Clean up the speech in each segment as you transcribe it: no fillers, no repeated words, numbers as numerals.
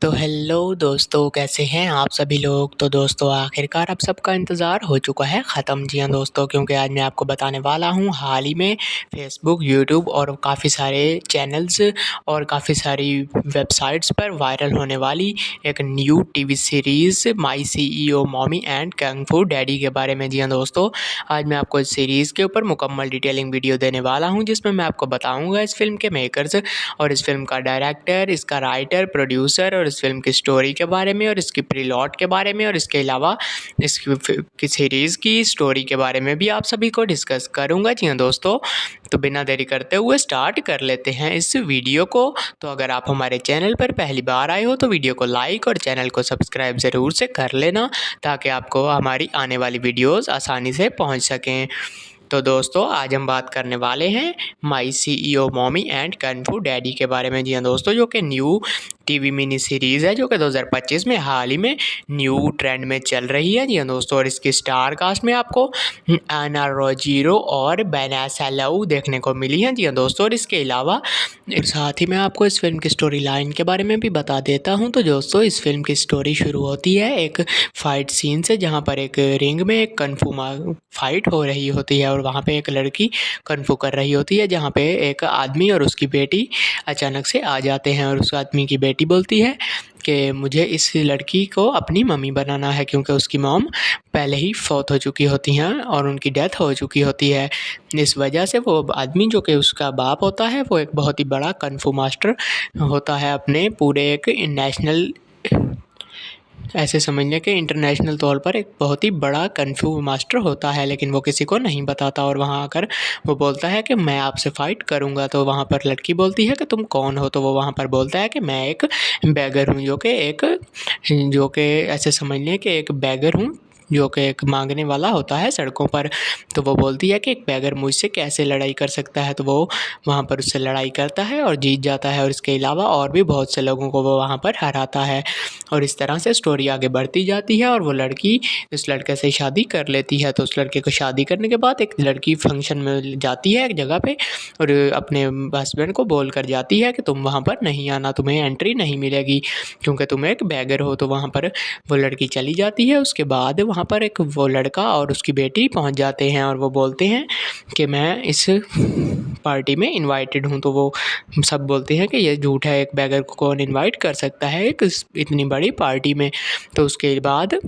तो हेलो दोस्तों, कैसे हैं आप सभी लोग। तो दोस्तों आखिरकार अब सबका इंतज़ार हो चुका है ख़त्म। जी हाँ दोस्तों, क्योंकि आज मैं आपको बताने वाला हूँ हाल ही में फेसबुक, यूट्यूब और काफ़ी सारे चैनल्स और काफ़ी सारी वेबसाइट्स पर वायरल होने वाली एक new TV series my CEO mommy and kung fu daddy के बारे में। जी हाँ दोस्तों, आज मैं आपको इस सीरीज़ के ऊपर मुकम्मल डिटेलिंग वीडियो देने वाला हूँ, जिसमें मैं आपको बताऊँगा इस फिल्म के मेकर्स और इस फिल्म का डायरेक्टर, इसका राइटर, प्रोड्यूसर और इस फिल्म की स्टोरी के बारे में और इसकी प्रीलॉट के बारे में और इसके अलावा इसकी सीरीज़ की स्टोरी के बारे में भी आप सभी को डिस्कस करूंगा। जी हाँ दोस्तों, तो बिना देरी करते हुए स्टार्ट कर लेते हैं इस वीडियो को। तो अगर आप हमारे चैनल पर पहली बार आए हो तो वीडियो को लाइक और चैनल को सब्सक्राइब ज़रूर से कर लेना, ताकि आपको हमारी आने वाली वीडियोज़ आसानी से पहुँच सकें। तो दोस्तों आज हम बात करने वाले हैं my CEO mommy and kung fu daddy के बारे में। जी हाँ दोस्तों, जो कि न्यू टीवी मिनी सीरीज़ है, जो कि 2025 में हाल ही में न्यू ट्रेंड में चल रही है। जी हाँ दोस्तों, और इसकी स्टार कास्ट में आपको एना रोजीरो और वेनेसा लिउ देखने को मिली है। जी हाँ दोस्तों, और इसके अलावा साथ ही मैं आपको इस फिल्म की स्टोरी लाइन के बारे में भी बता देता हूँ। तो दोस्तों इस फिल्म की स्टोरी शुरू होती है एक फ़ाइट सीन से, जहाँ पर एक रिंग में एक कung fu फाइट हो रही होती है और वहाँ पे एक लड़की कung fu कर रही होती है, जहाँ पे एक आदमी और उसकी बेटी अचानक से आ जाते हैं और उस आदमी की बेटी बोलती है कि मुझे इस लड़की को अपनी मम्मी बनाना है, क्योंकि उसकी मॉम पहले ही फौत हो चुकी होती हैं और उनकी डेथ हो चुकी होती है। इस वजह से वो आदमी, जो कि उसका बाप होता है, वो एक बहुत ही बड़ा कung fu मास्टर होता है, अपने पूरे एक नेशनल, ऐसे समझ लें कि इंटरनेशनल तौर पर एक बहुत ही बड़ा कung fu मास्टर होता है, लेकिन वो किसी को नहीं बताता। और वहाँ आकर वो बोलता है कि मैं आपसे फ़ाइट करूँगा। तो वहाँ पर लड़की बोलती है कि तुम कौन हो। तो वो वहाँ पर बोलता है कि मैं एक बैगर हूँ, जो कि ऐसे समझ लें कि एक बैगर हूँ, जो कि एक मांगने वाला होता है सड़कों पर। तो वो बोलती है कि एक बैगर मुझसे कैसे लड़ाई कर सकता है। तो वो वहाँ पर उससे लड़ाई करता है और जीत जाता है, और इसके अलावा और भी बहुत से लोगों को वो वहाँ पर हराता है। और इस तरह से स्टोरी आगे बढ़ती जाती है और वो लड़की इस लड़के से शादी कर लेती है। तो उस लड़के को शादी करने के बाद एक लड़की फंक्शन में जाती है एक जगह पे और अपने हस्बैंड को बोल कर जाती है कि तुम वहाँ पर नहीं आना, तुम्हें एंट्री नहीं मिलेगी क्योंकि तुम एक बैगर हो। तो वहाँ पर वो लड़की चली जाती है। उसके बाद वहाँ पर एक वो लड़का और उसकी बेटी पहुँच जाते हैं और वो बोलते हैं कि मैं इस पार्टी में इनवाइटेड हूँ। तो वो सब बोलते हैं कि ये झूठ है, एक बैगर को कौन इनवाइट कर सकता है एक इतनी बड़ी पार्टी में। तो उसके बाद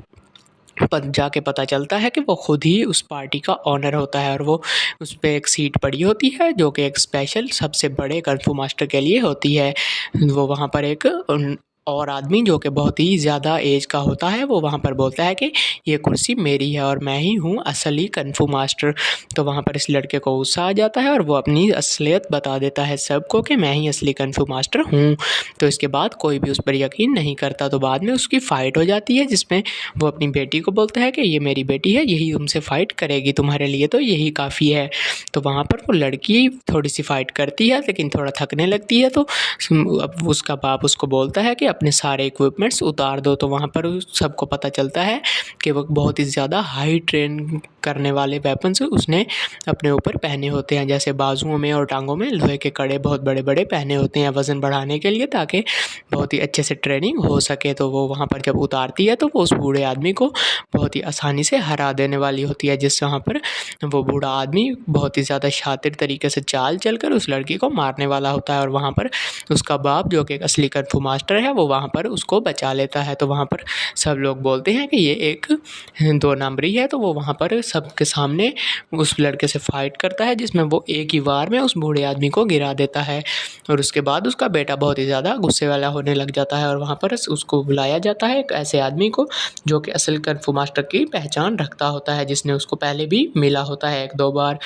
जाके पता चलता है कि वो खुद ही उस पार्टी का ऑनर होता है और वो उस पे एक सीट पड़ी होती है, जो कि एक स्पेशल सबसे बड़े कung fu मास्टर के लिए होती है। वो वहाँ पर एक और आदमी, जो कि बहुत ही ज़्यादा एज का होता है, वो वहाँ पर बोलता है कि ये कुर्सी मेरी है और मैं ही हूँ असली कung fu मास्टर। तो वहाँ पर इस लड़के को गुस्सा आ जाता है और वो अपनी असलियत बता देता है सबको कि मैं ही असली कung fu मास्टर हूँ। तो इसके बाद कोई भी उस पर यकीन नहीं करता। तो बाद में उसकी फ़ाइट हो जाती है, जिसमें वो अपनी बेटी को बोलता है कि ये मेरी बेटी है, यही तुमसे फ़ाइट करेगी, तुम्हारे लिए तो यही काफ़ी है। तो वहाँ पर वो लड़की थोड़ी सी फ़ाइट करती है, लेकिन थोड़ा थकने लगती है। तो अब उसका बाप उसको बोलता है कि अपने सारे इक्विपमेंट्स उतार दो। तो वहाँ पर सबको पता चलता है कि वो बहुत ही ज़्यादा हाई ट्रेन करने वाले वेपन्स उसने अपने ऊपर पहने होते हैं, जैसे बाजुओं में और टांगों में लोहे के कड़े बहुत बड़े बड़े पहने होते हैं वज़न बढ़ाने के लिए, ताकि बहुत ही अच्छे से ट्रेनिंग हो सके। तो वो वहाँ पर जब उतारती है तो वो उस बूढ़े आदमी को बहुत ही आसानी से हरा देने वाली होती है, जिस वहाँ पर वो बूढ़ा आदमी बहुत ही ज़्यादा शातिर तरीके से चाल चलकर उस लड़की को मारने वाला होता है। और वहाँ पर उसका बाप, जो कि एक असली कung fu मास्टर है, वो वहाँ पर उसको बचा लेता है। तो वहाँ पर सब लोग बोलते हैं कि ये एक दो नंबरी है। तो वो वहाँ पर सबके सामने उस लड़के से फ़ाइट करता है, जिसमें वो एक ही वार में उस बूढ़े आदमी को गिरा देता है। और उसके बाद उसका बेटा बहुत ही ज़्यादा गुस्से वाला होने लग जाता है और वहाँ पर उसको बुलाया जाता है एक ऐसे आदमी को, जो कि असल कung fu मास्टर की पहचान रखता होता है, जिसने उसको पहले भी मिला होता है एक दो बार।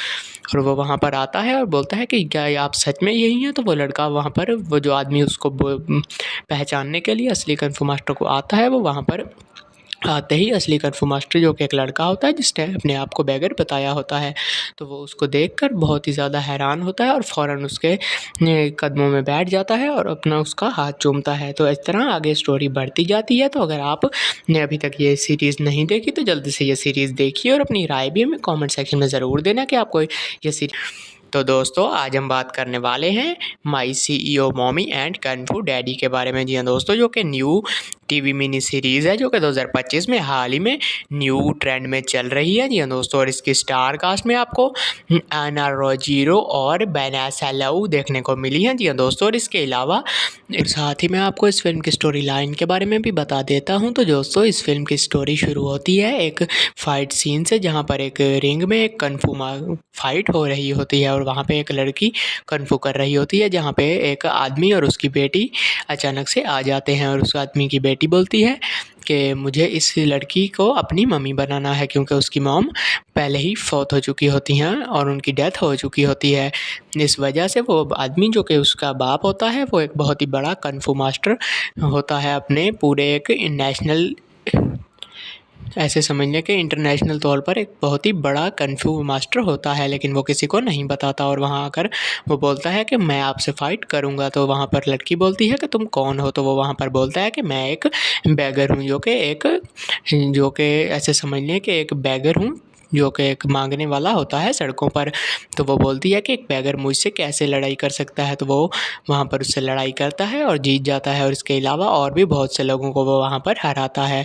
और वो वहाँ पर आता है और बोलता है कि क्या आप सच में यही हैं। तो वो लड़का वहाँ पर, वो जो आदमी उसको पहचानने के लिए असली कung fu मास्टर को आता है, वो वहाँ पर आते ही असली कung fu मास्टर, जो कि एक लड़का होता है जिसने अपने आप को बैगर बताया होता है, तो वो उसको देखकर बहुत ही ज़्यादा हैरान होता है और फ़ौरन उसके कदमों में बैठ जाता है और अपना उसका हाथ चूमता है। तो इस तरह आगे स्टोरी बढ़ती जाती है। तो अगर आपने अभी तक ये सीरीज़ नहीं देखी तो जल्दी से ये सीरीज़ देखिए और अपनी राय भी हमें कमेंट सेक्शन में ज़रूर देना कि आपको ये सीरीज़ तो दोस्तों आज हम बात करने वाले हैं my CEO mommy and kung fu daddy के बारे में। जी हाँ दोस्तों, जो कि न्यू टीवी मिनी सीरीज़ है जो कि 2025 में हाल ही में न्यू ट्रेंड में चल रही है। जी हाँ दोस्तों, और इसकी स्टार कास्ट में आपको आना रोजीरो और बेनासा लऊ देखने को मिली है। जी हाँ दोस्तों, और इसके अलावा साथ ही मैं आपको इस फिल्म की स्टोरी लाइन के बारे में भी बता देता हूँ। तो दोस्तों इस फिल्म की स्टोरी शुरू होती है एक फाइट सीन से, जहाँ पर एक रिंग में एक कन्फू फाइट हो रही होती है और वहाँ पे एक लड़की कन्फू कर रही होती है, जहाँ पे एक आदमी और उसकी बेटी अचानक से आ जाते हैं और उस आदमी की बेटी बोलती है कि मुझे इस लड़की को अपनी मम्मी बनाना है, क्योंकि उसकी मॉम पहले ही फौत हो चुकी होती हैं और उनकी डेथ हो चुकी होती है। इस वजह से वो आदमी जो कि उसका बाप होता है वो एक बहुत ही बड़ा कन्फू मास्टर होता है, अपने पूरे एक नेशनल ऐसे समझ लें कि इंटरनेशनल तौर पर एक बहुत ही बड़ा कन्फू मास्टर होता है, लेकिन वो किसी को नहीं बताता। और वहाँ आकर वो बोलता है कि मैं आपसे फ़ाइट करूँगा। तो वहाँ पर लड़की बोलती है कि तुम कौन हो? तो वो वहाँ पर बोलता है कि मैं एक बैगर हूँ, जो कि ऐसे समझ लें कि एक बैगर हूँ जो कि एक मांगने वाला होता है सड़कों पर। तो वो बोलती है कि एक बैगर मुझसे कैसे लड़ाई कर सकता है? तो वो वहाँ पर उससे लड़ाई करता है और जीत जाता है, और इसके अलावा और भी बहुत से लोगों को वो वहाँ पर हराता है।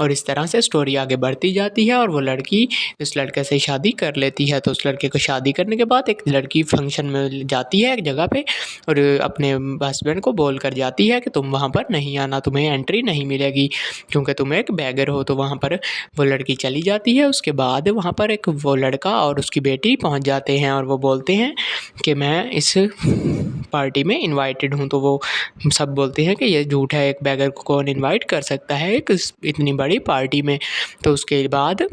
और इस तरह से स्टोरी आगे बढ़ती जाती है और वो लड़की इस लड़के से शादी कर लेती है। तो उस लड़के को शादी करने के बाद एक लड़की फंक्शन में जाती है एक जगह पे और अपने हस्बैंड को बोल कर जाती है कि तुम वहाँ पर नहीं आना, तुम्हें एंट्री नहीं मिलेगी क्योंकि तुम एक बैगर हो। तो वहाँ पर वो लड़की चली जाती है। उसके बाद वहाँ पर एक वो लड़का और उसकी बेटी पहुँच जाते हैं और वो बोलते हैं कि मैं इस पार्टी में इनवाइटेड हूँ। तो वो सब बोलते हैं कि ये झूठ है, एक बैगर को कौन इनवाइट कर सकता है एक इतनी बड़ी पार्टी में। तो उसके बाद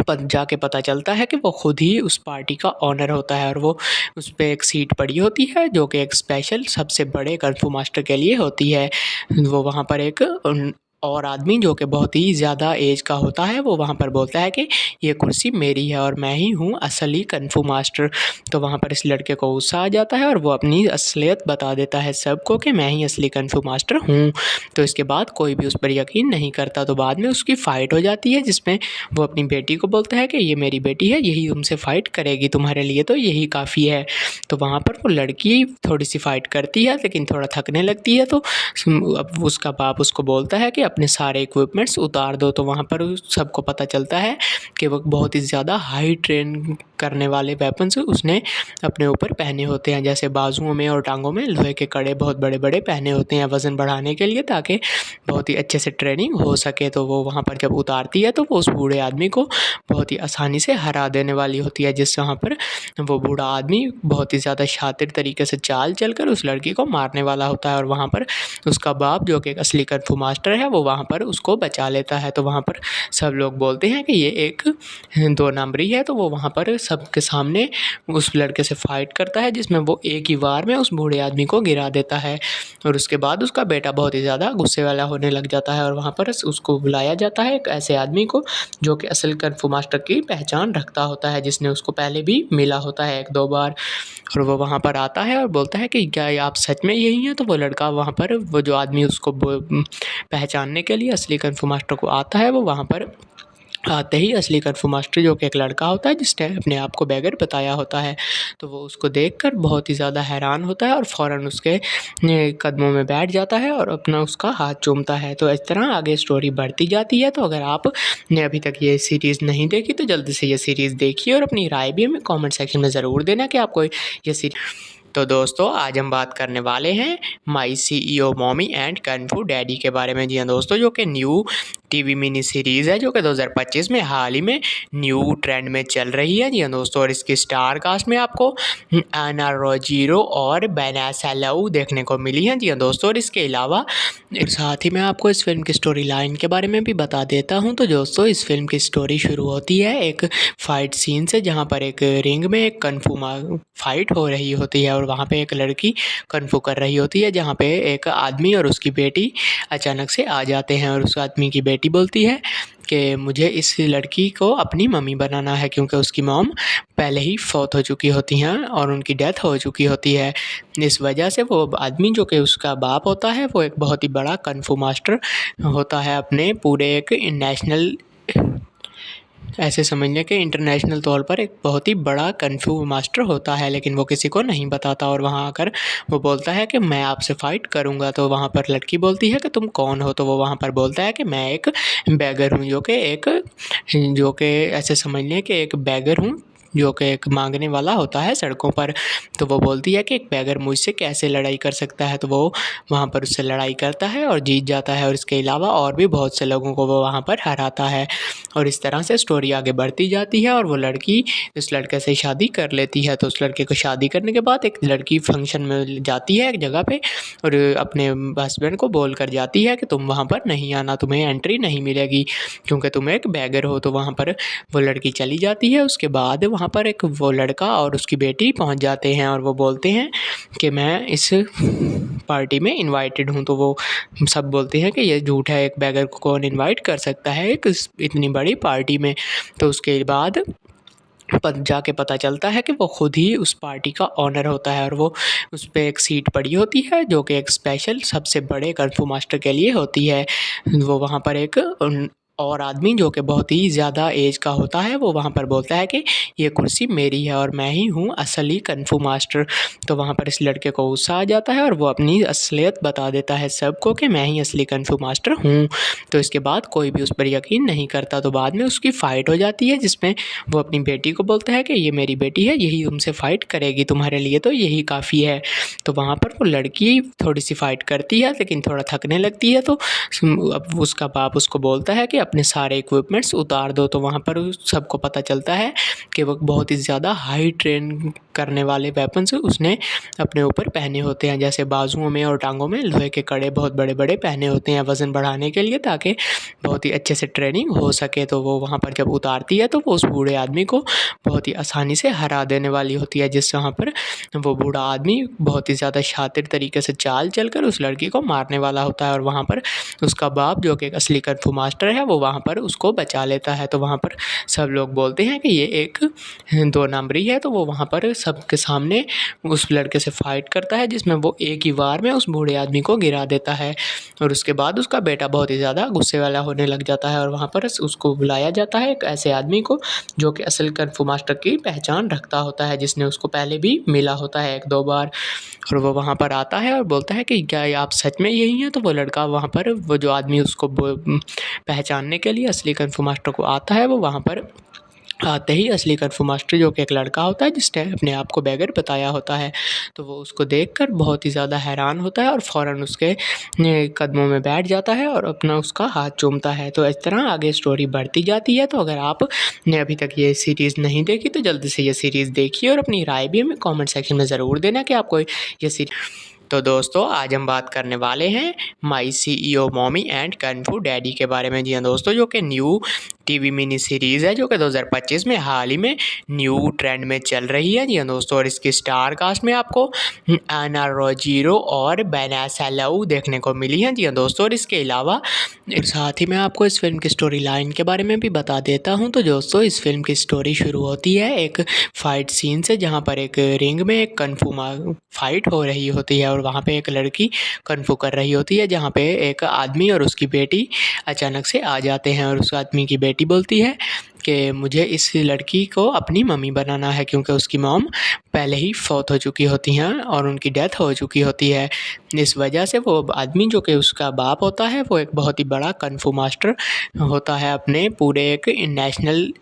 जाके पता चलता है कि वो खुद ही उस पार्टी का ऑनर होता है और वो उस पे एक सीट पड़ी होती है जो कि एक स्पेशल सबसे बड़े कung फू मास्टर के लिए होती है। वो वहाँ पर एक और आदमी जो कि बहुत ही ज़्यादा एज का होता है वो वहाँ पर बोलता है कि ये कुर्सी मेरी है और मैं ही हूँ असली कung फू मास्टर। तो वहाँ पर इस लड़के को गुस्सा आ जाता है और वो अपनी असलियत बता देता है सबको कि मैं ही असली कung फू मास्टर हूँ। तो इसके बाद कोई भी उस पर यकीन नहीं करता। तो बाद में उसकी फ़ाइट हो जाती है जिसमें वो अपनी बेटी को बोलता है कि ये मेरी बेटी है, यही तुमसे फ़ाइट करेगी, तुम्हारे लिए तो यही काफ़ी है। तो वहाँ पर वो लड़की थोड़ी सी फ़ाइट करती है लेकिन थोड़ा थकने लगती है। तो अब उसका बाप उसको बोलता है कि अपने सारे इक्विपमेंट्स उतार दो। तो वहाँ पर सबको पता चलता है कि वो बहुत ही ज़्यादा हाई ट्रेन करने वाले वेपन्स उसने अपने ऊपर पहने होते हैं, जैसे बाजुओं में और टांगों में लोहे के कड़े बहुत बड़े बड़े पहने होते हैं वज़न बढ़ाने के लिए, ताकि बहुत ही अच्छे से ट्रेनिंग हो सके। तो वो वहाँ पर जब उतारती है तो वो उस बूढ़े आदमी को बहुत ही आसानी से हरा देने वाली होती है, जिस वहाँ पर वो बूढ़ा आदमी बहुत ही ज़्यादा शातिर तरीके से चाल चलकर उस लड़की को मारने वाला होता है। और वहाँ पर उसका बाप जो कि एक असली कung फू मास्टर है वो वहाँ पर उसको बचा लेता है। तो वहाँ पर सब लोग बोलते हैं कि ये एक 2 नंबरी है। तो वो वहाँ पर सबके सामने उस लड़के से फ़ाइट करता है जिसमें वो एक ही वार में उस बूढ़े आदमी को गिरा देता है। और उसके बाद उसका बेटा बहुत ही ज़्यादा गुस्से वाला होने लग जाता है और वहाँ पर उसको बुलाया जाता है एक ऐसे आदमी को जो कि असल कung फू मास्टर की पहचान रखता होता है, जिसने उसको पहले भी मिला होता है 1-2 बार। और वो वहाँ पर आता है और बोलता है कि क्या आप सच में यही हैं? तो वो लड़का वहाँ पर वो जो आदमी उसको पहचानने के लिए असली कung फू मास्टर को आता है, वो वहाँ पर आते ही असली कung फू मास्टर जो कि एक लड़का होता है जिसने अपने आप को बैगर बताया होता है, तो वो उसको देखकर बहुत ही ज़्यादा हैरान होता है और फ़ौरन उसके कदमों में बैठ जाता है और अपना उसका हाथ चूमता है। तो इस तरह आगे स्टोरी बढ़ती जाती है। तो अगर आपने अभी तक ये सीरीज़ नहीं देखी तो जल्दी से ये सीरीज़ देखिए और अपनी राय भी हमें कमेंट सेक्शन में ज़रूर देना कि आपको ये सीरीज़। तो दोस्तों आज हम बात करने वाले हैं my CEO mommy and kung fu daddy के बारे में। जी हाँ दोस्तों, जो कि न्यू टीवी मिनी सीरीज़ है जो कि 2025 में हाल ही में न्यू ट्रेंड में चल रही है। जी हाँ दोस्तों, और इसकी स्टार कास्ट में आपको आना रोजीरो और बेनासा लऊ देखने को मिली है। जी हाँ दोस्तों, और इसके अलावा साथ ही मैं आपको इस फिल्म की स्टोरी लाइन के बारे में भी बता देता हूँ। तो दोस्तों इस फिल्म की स्टोरी शुरू होती है एक फाइट सीन से, जहाँ पर एक रिंग में एक कung फू फाइट हो रही होती है और वहाँ पे एक लड़की कung फू कर रही होती है, जहाँ पे एक आदमी और उसकी बेटी अचानक से आ जाते हैं। और उस आदमी की बेटी बोलती है कि मुझे इस लड़की को अपनी मम्मी बनाना है, क्योंकि उसकी मॉम पहले ही फौत हो चुकी होती हैं और उनकी डेथ हो चुकी होती है। इस वजह से वो आदमी जो कि उसका बाप होता है वो एक बहुत ही बड़ा कung फू मास्टर होता है, अपने पूरे एक नेशनल ऐसे समझ लें कि इंटरनेशनल तौर पर एक बहुत ही बड़ा कung फू मास्टर होता है, लेकिन वो किसी को नहीं बताता और वहाँ आकर वो बोलता है कि मैं आपसे फ़ाइट करूँगा। तो वहाँ पर लड़की बोलती है कि तुम कौन हो? तो वो वहाँ पर बोलता है कि मैं एक बेगर हूँ, जो कि ऐसे समझ लें कि एक बेगर हूँ, जो कि एक माँगने वाला होता है सड़कों पर। तो वो बोलती है कि एक बेगर मुझसे कैसे लड़ाई कर सकता है? तो वो वहाँ पर उससे लड़ाई करता है और जीत जाता है और इसके अलावा और भी बहुत से लोगों को वो वहाँ पर हराता है। और इस तरह से स्टोरी आगे बढ़ती जाती है और वो लड़की इस लड़के से शादी कर लेती है। तो उस लड़के को शादी करने के बाद एक लड़की फंक्शन में जाती है एक जगह पे और अपने हस्बैंड को बोल कर जाती है कि तुम वहाँ पर नहीं आना, तुम्हें एंट्री नहीं मिलेगी क्योंकि तुम एक बेगर हो। तो वहाँ पर वो लड़की चली जाती है। उसके बाद वहाँ पर एक वो लड़का और उसकी बेटी पहुँच जाते हैं और वो बोलते हैं कि मैं इस पार्टी में इनवाइटेड हूँ। तो वो सब बोलते हैं कि ये झूठ है, एक बेगर को कौन इनवाइट कर सकता है एक इतनी बड़ी पार्टी में। तो उसके बाद जाके पता चलता है कि वो खुद ही उस पार्टी का ओनर होता है और वो उस पे एक सीट पड़ी होती है जो कि एक स्पेशल सबसे बड़े कung फू मास्टर के लिए होती है। वो वहाँ पर एक और आदमी जो कि बहुत ही ज़्यादा एज का होता है वो वहाँ पर बोलता है कि ये कुर्सी मेरी है और मैं ही हूँ असली कung फू मास्टर। तो वहाँ पर इस लड़के को गुस्सा आ जाता है और वो अपनी असलियत बता देता है सबको कि मैं ही असली कung फू मास्टर हूँ। तो इसके बाद कोई भी उस पर यकीन नहीं करता। तो बाद में उसकी फ़ाइट हो जाती है जिसमें वो अपनी बेटी को बोलता है कि ये मेरी बेटी है, यही तुमसे फ़ाइट करेगी, तुम्हारे लिए तो यही काफ़ी है। तो वहाँ पर वो लड़की थोड़ी सी फ़ाइट करती है लेकिन थोड़ा थकने लगती है। तो अब उसका बाप उसको बोलता है कि अपने सारे इक्विपमेंट्स उतार दो। तो वहाँ पर सबको पता चलता है कि वो बहुत ही ज़्यादा हाई ट्रेन करने वाले वेपन्स उसने अपने ऊपर पहने होते हैं, जैसे बाजुओं में और टांगों में लोहे के कड़े बहुत बड़े बड़े पहने होते हैं वज़न बढ़ाने के लिए, ताकि बहुत ही अच्छे से ट्रेनिंग हो सके। तो वो वहाँ पर जब उतारती है तो वो उस बूढ़े आदमी को बहुत ही आसानी से हरा देने वाली होती है, जिससे वहाँ पर वो बूढ़ा आदमी बहुत ही ज़्यादा शातिर तरीके से चाल चलकर उस लड़की को मारने वाला होता है। और वहाँ पर उसका बाप जो कि एक असली कung फू मास्टर है वो वहाँ पर उसको बचा लेता है। तो वहाँ पर सब लोग बोलते हैं कि ये एक 2 नंबरी है। तो वो वहाँ पर सबके सामने उस लड़के से फ़ाइट करता है जिसमें वो एक ही वार में उस बूढ़े आदमी को गिरा देता है। और उसके बाद उसका बेटा बहुत ही ज़्यादा गुस्से वाला होने लग जाता है और वहाँ पर उसको बुलाया जाता है एक ऐसे आदमी को जो कि असल कung फू मास्टर की पहचान रखता होता है, जिसने उसको पहले भी मिला होता है 1-2 बार। और वो वहाँ पर आता है और बोलता है कि क्या आप सच में यही हैं? तो वो लड़का वहाँ पर वो जो आदमी उसको पहचानने के लिए असली कung फू मास्टर को आता है, वो वहाँ पर आते ही असली कung फू मास्टर जो कि एक लड़का होता है जिसने अपने आप को बेगर बताया होता है, तो वो उसको देखकर बहुत ही ज़्यादा हैरान होता है और फ़ौरन उसके कदमों में बैठ जाता है और अपना उसका हाथ चूमता है। तो इस तरह आगे स्टोरी बढ़ती जाती है। तो अगर आपने अभी तक ये सीरीज़ नहीं देखी तो जल्दी से ये सीरीज़ देखिए और अपनी राय भी हमें कमेंट सेक्शन में ज़रूर देना कि आपको ये तो दोस्तों आज हम बात करने वाले हैं माई CEO मॉमी एंड कung फू डैडी के बारे में। जी हाँ दोस्तों, जो कि न्यू टीवी मिनी सीरीज़ है जो कि 2025 में हाल ही में न्यू ट्रेंड में चल रही है। जी हाँ दोस्तों, और इसकी स्टार कास्ट में आपको एना रोजीरो और वेनेसा लव देखने को मिली है। जी हाँ दोस्तों, और इसके अलावा साथ ही मैं आपको इस फिल्म की स्टोरी लाइन के बारे में भी बता देता हूँ। तो दोस्तों इस फिल्म की स्टोरी शुरू होती है एक फ़ाइट सीन से, जहाँ पर एक रिंग में एक कung फू फाइट हो रही होती है और वहाँ पे एक लड़की कung फू कर रही होती है, जहाँ पे एक आदमी और उसकी बेटी अचानक से आ जाते हैं और उस आदमी की बेटी बोलती है कि मुझे इस लड़की को अपनी मम्मी बनाना है क्योंकि उसकी मॉम पहले ही फौत हो चुकी होती हैं और उनकी डेथ हो चुकी होती है। इस वजह से वो आदमी जो कि उसका बाप होता है वो एक बहुत ही बड़ा कung फू मास्टर होता है, अपने पूरे एक नेशनल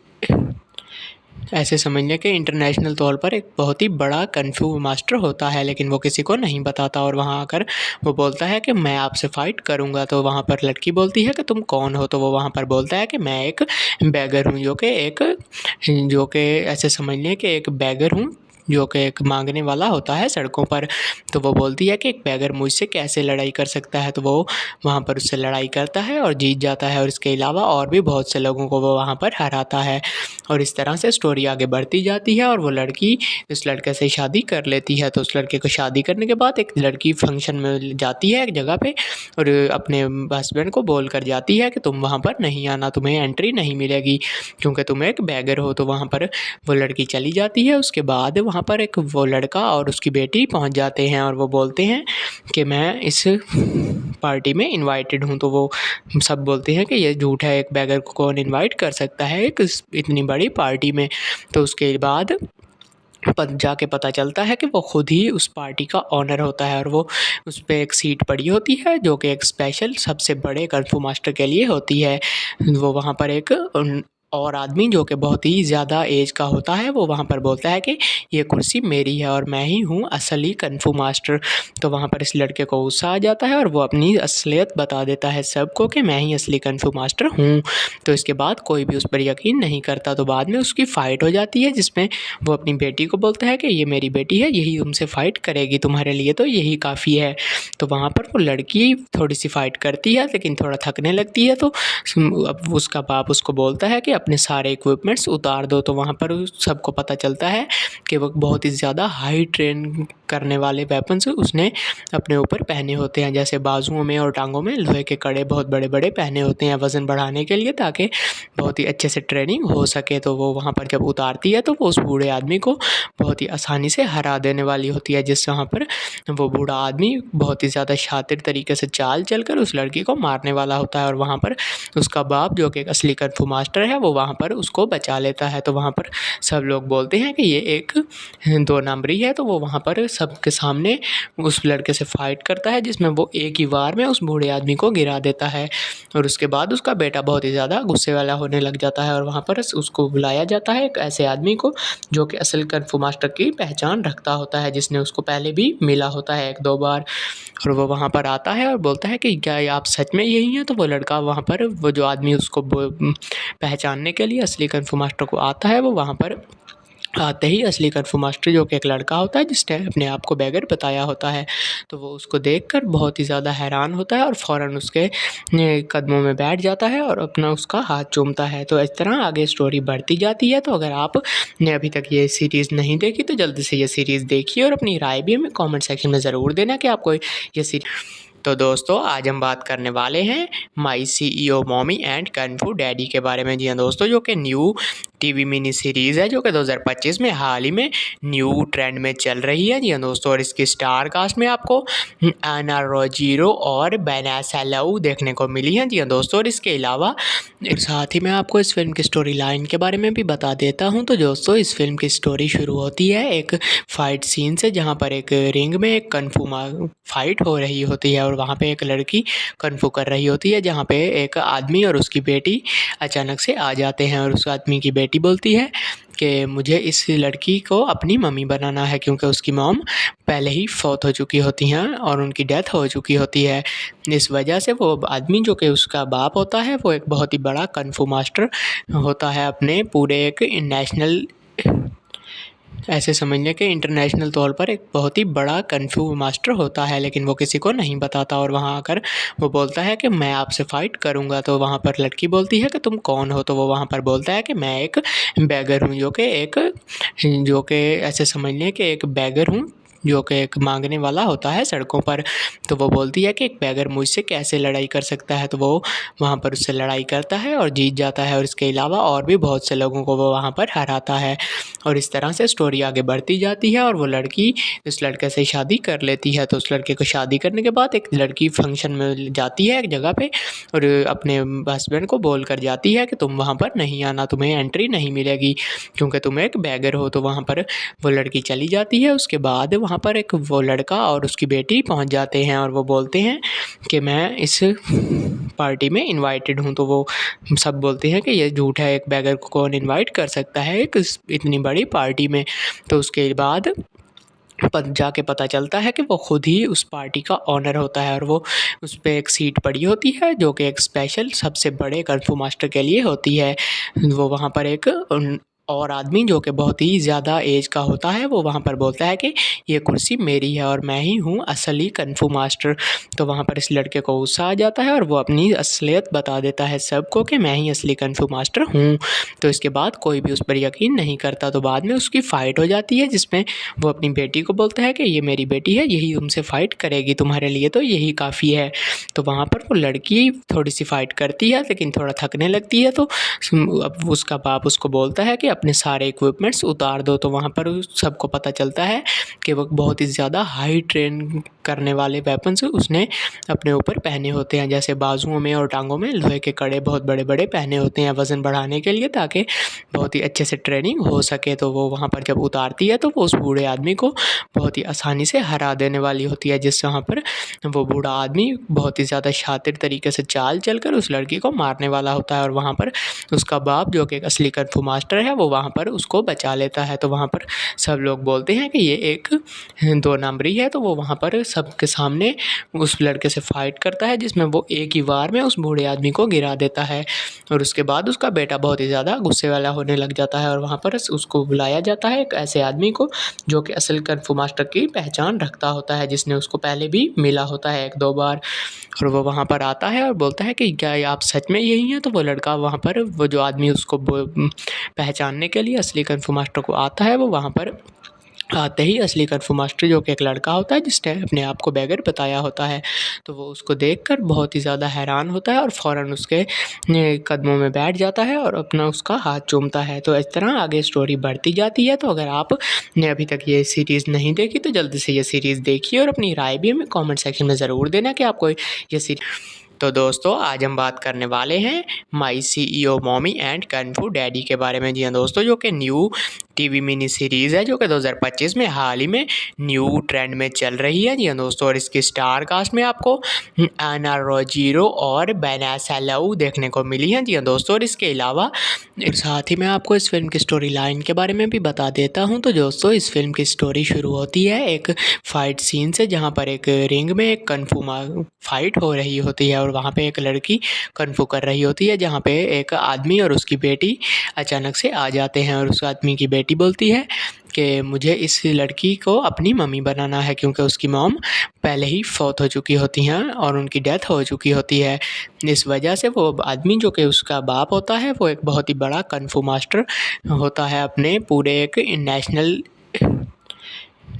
ऐसे समझ लें कि इंटरनेशनल तौर पर एक बहुत ही बड़ा कung फू मास्टर होता है, लेकिन वो किसी को नहीं बताता और वहाँ आकर वो बोलता है कि मैं आपसे फ़ाइट करूँगा। तो वहाँ पर लड़की बोलती है कि तुम कौन हो? तो वो वहाँ पर बोलता है कि मैं एक बेगर हूँ, जो कि ऐसे समझ लें कि एक बेगर हूँ जो कि एक मांगने वाला होता है सड़कों पर। तो वो बोलती है कि एक बेगर मुझसे कैसे लड़ाई कर सकता है? तो वो वहाँ पर उससे लड़ाई करता है और जीत जाता है और इसके अलावा और भी बहुत से लोगों को वो वहाँ पर हराता है। और इस तरह से स्टोरी आगे बढ़ती जाती है और वो लड़की इस लड़के से शादी कर लेती है। तो उस लड़के को शादी करने के बाद एक लड़की फंक्शन में जाती है एक जगह पे और अपने हस्बैंड को बोल कर जाती है कि तुम वहाँ पर नहीं आना, तुम्हें एंट्री नहीं मिलेगी क्योंकि तुम एक बेगर हो। तो वहाँ पर वो लड़की चली जाती है। उसके बाद वहाँ पर एक वो लड़का और उसकी बेटी पहुँच जाते हैं और वो बोलते हैं कि मैं इस पार्टी में इनवाइटेड हूँ। तो वो सब बोलते हैं कि ये झूठ है, एक बेगर को कौन इनवाइट कर सकता है एक इतनी बड़ी पार्टी में। तो उसके बाद जाके पता चलता है कि वो खुद ही उस पार्टी का ओनर होता है और वो उस पे एक सीट पड़ी होती है जो कि एक स्पेशल सबसे बड़े कung fu मास्टर के लिए होती है। वो वहाँ पर एक और आदमी जो कि बहुत ही ज़्यादा एज का होता है वो वहाँ पर बोलता है कि ये कुर्सी मेरी है और मैं ही हूँ असली कung fu मास्टर। तो वहाँ पर इस लड़के को गुस्सा आ जाता है और वो अपनी असलियत बता देता है सबको कि मैं ही असली कung fu मास्टर हूँ। तो इसके बाद कोई भी उस पर यकीन नहीं करता। तो बाद में उसकी फ़ाइट हो जाती है जिसमें वो अपनी बेटी को बोलता है कि ये मेरी बेटी है, यही तुमसे फ़ाइट करेगी, तुम्हारे लिए तो यही काफ़ी है। तो वहाँ पर वो लड़की थोड़ी सी फ़ाइट करती है लेकिन थोड़ा थकने लगती है। तो अब उसका बाप उसको बोलता है कि अपने सारे इक्विपमेंट्स उतार दो। तो वहाँ पर सबको पता चलता है कि वो बहुत ही ज़्यादा हाई ट्रेन करने वाले वेपन्स उसने अपने ऊपर पहने होते हैं, जैसे बाजुओं में और टांगों में लोहे के कड़े बहुत बड़े बड़े पहने होते हैं वज़न बढ़ाने के लिए, ताकि बहुत ही अच्छे से ट्रेनिंग हो सके। तो वो वहाँ पर जब उतारती है तो वो उस बूढ़े आदमी को बहुत ही आसानी से हरा देने वाली होती है, जिस वहाँ पर वो बूढ़ा आदमी बहुत ही ज़्यादा शातिर तरीके से चाल चलकर उस लड़की को मारने वाला होता है। और वहाँ पर उसका बाप जो कि एक असली कung fu मास्टर है वो वहाँ पर उसको बचा लेता है। तो वहाँ पर सब लोग बोलते हैं कि ये एक 2 नंबरी है। तो वो वहाँ पर सबके सामने उस लड़के से फ़ाइट करता है जिसमें वो एक ही वार में उस बूढ़े आदमी को गिरा देता है। और उसके बाद उसका बेटा बहुत ही ज़्यादा गुस्से वाला होने लग जाता है और वहाँ पर उसको बुलाया जाता है एक ऐसे आदमी को जो कि असल कung fu मास्टर की पहचान रखता होता है, जिसने उसको पहले भी मिला होता है 1-2 बार। और वो वहाँ पर आता है और बोलता है कि क्या आप सच में यही हैं? तो वो लड़का वहाँ पर वो जो आदमी उसको पहचानने के लिए असली कung fu मास्टर को आता है, वो वहाँ पर आते ही असली कung fu मास्टर जो कि एक लड़का होता है जिसने अपने आप को बेगर बताया होता है, तो वो उसको देखकर बहुत ही ज़्यादा हैरान होता है और फ़ौरन उसके कदमों में बैठ जाता है और अपना उसका हाथ चूमता है। तो इस तरह आगे स्टोरी बढ़ती जाती है। तो अगर आपने अभी तक ये सीरीज़ नहीं देखी तो जल्दी से ये सीरीज़ देखिए और अपनी राय भी हमें कमेंट सेक्शन में ज़रूर देना कि आपको ये तो दोस्तों आज हम बात करने वाले हैं my CEO mommy and kung fu daddy के बारे में। जी हाँ दोस्तों, जो कि न्यू टीवी मिनी सीरीज़ है जो कि 2025 में हाल ही में न्यू ट्रेंड में चल रही है। जी हाँ दोस्तों, और इसकी स्टार कास्ट में आपको आना रोजीरो और बेनासा लव देखने को मिली है। जी हाँ दोस्तों, और इसके अलावा साथ ही मैं आपको इस फिल्म की स्टोरी लाइन के बारे में भी बता देता हूँ। तो दोस्तों इस फिल्म की स्टोरी शुरू होती है एक फ़ाइट सीन से, जहाँ पर एक रिंग में एक कung fu फाइट हो रही होती है और वहाँ पे एक लड़की कung fu कर रही होती है, जहाँ पे एक आदमी और उसकी बेटी अचानक से आ जाते हैं। और उस आदमी की बेटी बोलती है कि मुझे इस लड़की को अपनी मम्मी बनाना है, क्योंकि उसकी मॉम पहले ही फौत हो चुकी होती हैं और उनकी डेथ हो चुकी होती है। इस वजह से वो आदमी जो कि उसका बाप होता है वो एक बहुत ही बड़ा कung fu मास्टर होता है, अपने पूरे एक नेशनल ऐसे समझ लें कि इंटरनेशनल तौर पर एक बहुत ही बड़ा कung fu मास्टर होता है, लेकिन वो किसी को नहीं बताता। और वहाँ आकर वो बोलता है कि मैं आपसे फ़ाइट करूँगा। तो वहाँ पर लड़की बोलती है कि तुम कौन हो? तो वो वहाँ पर बोलता है कि मैं एक बेगर हूँ, जो कि ऐसे समझ लें कि एक बेगर हूँ जो कि एक मांगने वाला होता है सड़कों पर। तो वो बोलती है कि एक बेगर मुझसे कैसे लड़ाई कर सकता है? तो वो वहाँ पर उससे लड़ाई करता है और जीत जाता है और इसके अलावा और भी बहुत से लोगों को वो वहाँ पर हराता है। और इस तरह से स्टोरी आगे बढ़ती जाती है और वो लड़की इस लड़के से शादी कर लेती है। तो उस लड़के को शादी करने के बाद एक लड़की फंक्शन में जाती है एक जगह पे और अपने हस्बैंड को बोल कर जाती है कि तुम वहाँ पर नहीं आना, तुम्हें एंट्री नहीं मिलेगी क्योंकि तुम एक बेगर हो। तो वहाँ पर वो लड़की चली जाती है। उसके बाद वहाँ पर एक वो लड़का और उसकी बेटी पहुँच जाते हैं और वो बोलते हैं कि मैं इस पार्टी में इनवाइटेड हूँ। तो वो सब बोलते हैं कि ये झूठ है, एक बेगर को कौन इनवाइट कर सकता है एक इतनी बड़ी पार्टी में। तो उसके बाद जाके पता चलता है कि वो खुद ही उस पार्टी का ओनर होता है और वो उस पे एक सीट पड़ी होती है जो कि एक स्पेशल सबसे बड़े कung fu मास्टर के लिए होती है। वो वहाँ पर एक और आदमी जो कि बहुत ही ज़्यादा एज का होता है वो वहाँ पर बोलता है कि ये कुर्सी मेरी है और मैं ही हूँ असली कung fu मास्टर। तो वहाँ पर इस लड़के को गुस्सा आ जाता है और वो अपनी असलियत बता देता है सबको कि मैं ही असली कung fu मास्टर हूँ। तो इसके बाद कोई भी उस पर यकीन नहीं करता। तो बाद में उसकी फ़ाइट हो जाती है जिसमें वो अपनी बेटी को बोलता है कि ये मेरी बेटी है, यही तुमसे फ़ाइट करेगी, तुम्हारे लिए तो यही काफ़ी है। तो वहाँ पर वो लड़की थोड़ी सी फ़ाइट करती है लेकिन थोड़ा थकने लगती है। तो अब उसका बाप उसको बोलता है कि अपने सारे इक्विपमेंट्स उतार दो। तो वहाँ पर सबको पता चलता है कि वो बहुत ही ज़्यादा हाई ट्रेन करने वाले वेपन्स उसने अपने ऊपर पहने होते हैं, जैसे बाजुओं में और टांगों में लोहे के कड़े बहुत बड़े-बड़े पहने होते हैं वज़न बढ़ाने के लिए, ताकि बहुत ही अच्छे से ट्रेनिंग हो सके। तो वो वहाँ पर जब उतारती है तो वो उस बूढ़े आदमी को बहुत ही आसानी से हरा देने वाली होती है, जिससे वहाँ पर वो बूढ़ा आदमी बहुत ही ज़्यादा शातिर तरीके से चाल चलकर उस लड़की को मारने वाला होता है। और वहाँ पर उसका बाप, जो कि एक असली कung फू मास्टर है, वो वहाँ पर उसको बचा लेता है। तो वहाँ पर सब लोग बोलते हैं कि ये एक 2 नंबरी है। तो वो वहाँ पर सबके सामने उस लड़के से फ़ाइट करता है, जिसमें वो एक ही वार में उस बूढ़े आदमी को गिरा देता है। और उसके बाद उसका बेटा बहुत ही ज़्यादा गुस्से वाला होने लग जाता है, और वहाँ पर उसको बुलाया जाता है एक ऐसे आदमी को जो कि असल कung फू मास्टर की पहचान रखता होता है, जिसने उसको पहले भी मिला होता है 1-2 बार। और वो वहाँ पर आता है और बोलता है कि क्या आप सच में यही हैं? तो वो लड़का वहाँ पर, वो जो आदमी उसको पहचानने के लिए असली कung फू मास्टर को आता है, वो वहाँ पर आते ही असली कung फू मास्टर, जो कि एक लड़का होता है जिसने अपने आप को बैगर बताया होता है, तो वो उसको देखकर बहुत ही ज़्यादा हैरान होता है और फ़ौरन उसके कदमों में बैठ जाता है और अपना उसका हाथ चूमता है। तो इस तरह आगे स्टोरी बढ़ती जाती है। तो अगर आपने अभी तक ये सीरीज़ नहीं देखी तो जल्दी से ये सीरीज़ देखिए और अपनी राय भी हमें कमेंट सेक्शन में ज़रूर देना कि आपको ये तो दोस्तों, आज हम बात करने वाले हैं माई CEO मॉमी एंड कung फू डैडी के बारे में। जी हाँ दोस्तों, जो कि न्यू टीवी मिनी सीरीज़ है, जो कि 2025 में हाल ही में न्यू ट्रेंड में चल रही है। जी हाँ दोस्तों, और इसकी स्टार कास्ट में आपको एना रोजीरो और वैनेसा लिउ देखने को मिली है। जी हाँ दोस्तों, और इसके अलावा साथ ही मैं आपको इस फिल्म की स्टोरी लाइन के बारे में भी बता देता हूँ। तो दोस्तों, इस फिल्म की स्टोरी शुरू होती है एक फ़ाइट सीन से, जहाँ पर एक रिंग में एक कung फू फाइट हो रही होती है, और वहाँ पे एक लड़की कung फू कर रही होती है, जहाँ पे एक आदमी और उसकी बेटी अचानक से आ जाते हैं। और उस आदमी की बेटी बोलती है कि मुझे इस लड़की को अपनी मम्मी बनाना है, क्योंकि उसकी मॉम पहले ही फौत हो चुकी होती हैं और उनकी डेथ हो चुकी होती है। इस वजह से वो आदमी, जो कि उसका बाप होता है, वो एक बहुत ही बड़ा कung फू मास्टर होता है, अपने पूरे एक नेशनल,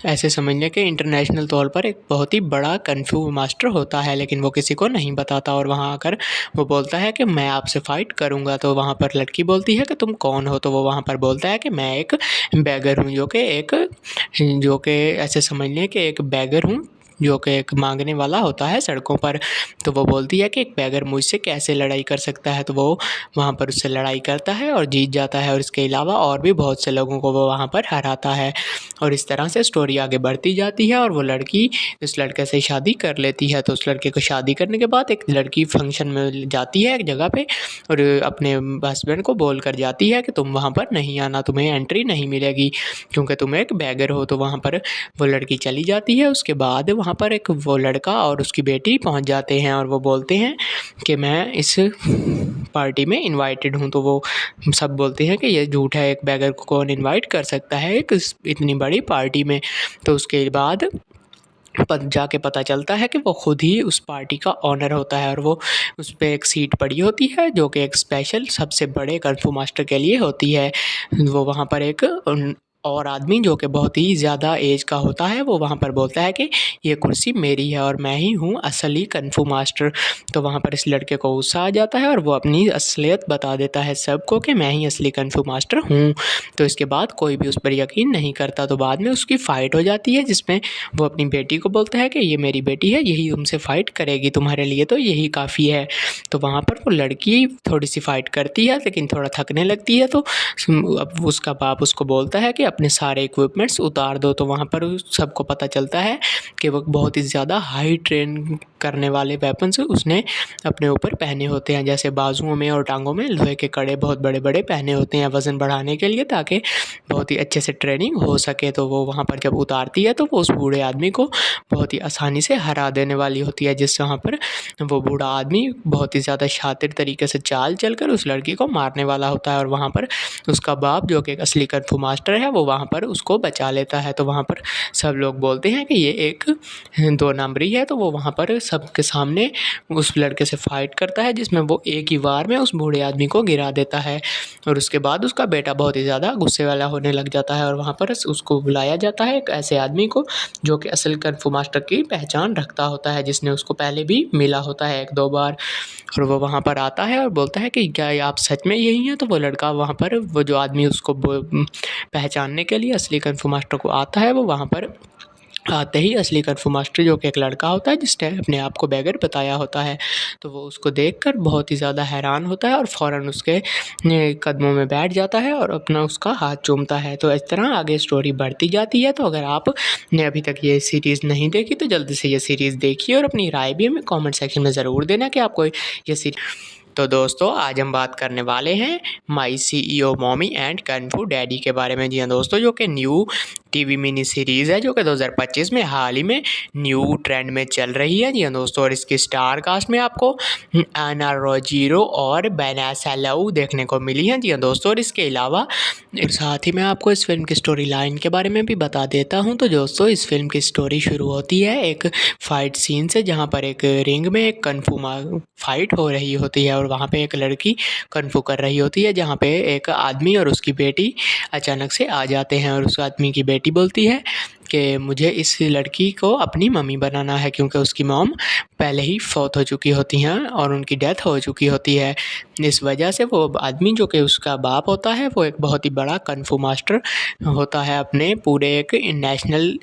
ऐसे समझ लें कि इंटरनेशनल तौर पर एक बहुत ही बड़ा कung फू मास्टर होता है, लेकिन वो किसी को नहीं बताता। और वहाँ आकर वो बोलता है कि मैं आपसे फ़ाइट करूँगा। तो वहाँ पर लड़की बोलती है कि तुम कौन हो? तो वो वहाँ पर बोलता है कि मैं एक बैगर हूँ, जो कि ऐसे समझ लें कि एक बैगर हूँ, जो कि एक मांगने वाला होता है सड़कों पर। तो वो बोलती है कि एक बैगर मुझसे कैसे लड़ाई कर सकता है? तो वो वहाँ पर उससे लड़ाई करता है और जीत जाता है, और इसके अलावा और भी बहुत से लोगों को वो वहाँ पर हराता है। और इस तरह से स्टोरी आगे बढ़ती जाती है, और वो लड़की इस लड़के से शादी कर लेती है। तो उस लड़के को शादी करने के बाद एक लड़की फंक्शन में जाती है एक जगह पे, और अपने हस्बैंड को बोल कर जाती है कि तुम वहाँ पर नहीं आना, तुम्हें एंट्री नहीं मिलेगी क्योंकि तुम एक बैगर हो। तो वहाँ पर वो लड़की चली जाती है। उसके बाद वहाँ पर एक वो लड़का और उसकी बेटी पहुँच जाते हैं, और वो बोलते हैं कि मैं इस पार्टी में इनवाइटेड हूँ। तो वो सब बोलते हैं कि ये झूठ है, एक बैगर को कौन इनवाइट कर सकता है एक इतनी बड़ी पार्टी में। तो उसके बाद जाके पता चलता है कि वो खुद ही उस पार्टी का ऑनर होता है, और वो उस पर एक सीट पड़ी होती है, जो कि एक स्पेशल सबसे बड़े कung फू मास्टर के लिए होती है। वो वहाँ पर एक और आदमी, जो कि बहुत ही ज़्यादा एज का होता है, वो वहाँ पर बोलता है कि ये कुर्सी मेरी है और मैं ही हूँ असली कung फू मास्टर। तो वहाँ पर इस लड़के को गुस्सा आ जाता है और वो अपनी असलियत बता देता है सबको कि मैं ही असली कung फू मास्टर हूँ। तो इसके बाद कोई भी उस पर यकीन नहीं करता। तो बाद में उसकी फ़ाइट हो जाती है, जिसमें वो अपनी बेटी को बोलता है कि ये मेरी बेटी है, यही तुमसे फ़ाइट करेगी, तुम्हारे लिए तो यही काफ़ी है। तो वहाँ पर वो लड़की थोड़ी सी फ़ाइट करती है, लेकिन थोड़ा थकने लगती है। तो अब उसका बाप उसको बोलता है कि अपने सारे इक्विपमेंट्स उतार दो। तो वहाँ पर सबको पता चलता है कि वो बहुत ही ज़्यादा हाई ट्रेन करने वाले वेपन्स उसने अपने ऊपर पहने होते हैं, जैसे बाजुओं में और टांगों में लोहे के कड़े बहुत बड़े-बड़े पहने होते हैं वज़न बढ़ाने के लिए, ताकि बहुत ही अच्छे से ट्रेनिंग हो सके। तो वो वहाँ पर जब उतारती है तो वो उस बूढ़े आदमी को बहुत ही आसानी से हरा देने वाली होती है, जिससे वहाँ पर वो बूढ़ा आदमी बहुत ही ज़्यादा शातिर तरीके से चाल चलकर उस लड़की को मारने वाला होता है। और वहाँ पर उसका बाप, जो कि एक असली कung फू मास्टर है, वो वहाँ पर उसको बचा लेता है। तो वहाँ पर सब लोग बोलते हैं कि ये एक 2 नंबरी है। तो वो वहाँ पर सबके सामने उस लड़के से फाइट करता है, जिसमें वो एक ही वार में उस बूढ़े आदमी को गिरा देता है। और उसके बाद उसका बेटा बहुत ही ज़्यादा गुस्से वाला होने लग जाता है और वहाँ पर उसको बुलाया जाता है एक ऐसे आदमी को जो कि असल कung fu मास्टर की पहचान रखता होता है, जिसने उसको पहले भी मिला होता है 1-2 बार। और वो वहाँ पर आता है और बोलता है कि क्या आप सच में यही हैं? तो वो लड़का वहाँ पर, वो जो आदमी उसको पहचानने के लिए असली कung fu मास्टर को आता है, वो वहाँ पर आते ही असली कung fu मास्टर जो कि एक लड़का होता है जिसने अपने आप को बैगर बताया होता है, तो वो उसको देखकर बहुत ही ज़्यादा हैरान होता है और फ़ौरन उसके कदमों में बैठ जाता है और अपना उसका हाथ चूमता है। तो इस तरह आगे स्टोरी बढ़ती जाती है। तो अगर आपने अभी तक ये सीरीज़ नहीं देखी तो जल्दी से ये सीरीज़ देखिए और अपनी राय भी हमें कमेंट सेक्शन में ज़रूर देना कि आपको ये तो दोस्तों आज हम बात करने वाले हैं my CEO mommy and kung fu daddy के बारे में। जी हाँ दोस्तों, जो कि न्यू टीवी मिनी सीरीज़ है जो कि 2025 में हाल ही में न्यू ट्रेंड में चल रही है। जी हाँ दोस्तों, और इसकी स्टार कास्ट में आपको आना रोजीरो और बेनासा लव देखने को मिली है। जी हाँ दोस्तों, और इसके अलावा साथ ही मैं आपको इस फिल्म की स्टोरी लाइन के बारे में भी बता देता हूँ। तो दोस्तों इस फिल्म की स्टोरी शुरू होती है एक फ़ाइट सीन से, जहाँ पर एक रिंग में एक कung fu फाइट हो रही होती है और वहाँ पे एक लड़की कung fu कर रही होती है, जहाँ पे एक आदमी और उसकी बेटी अचानक से आ जाते हैं और उस आदमी की बेटी बोलती है कि मुझे इस लड़की को अपनी मम्मी बनाना है, क्योंकि उसकी मॉम पहले ही फौत हो चुकी होती हैं और उनकी डेथ हो चुकी होती है। इस वजह से वो आदमी जो कि उसका बाप होता है, वो एक बहुत ही बड़ा कung fu मास्टर होता है, अपने पूरे एक नेशनल,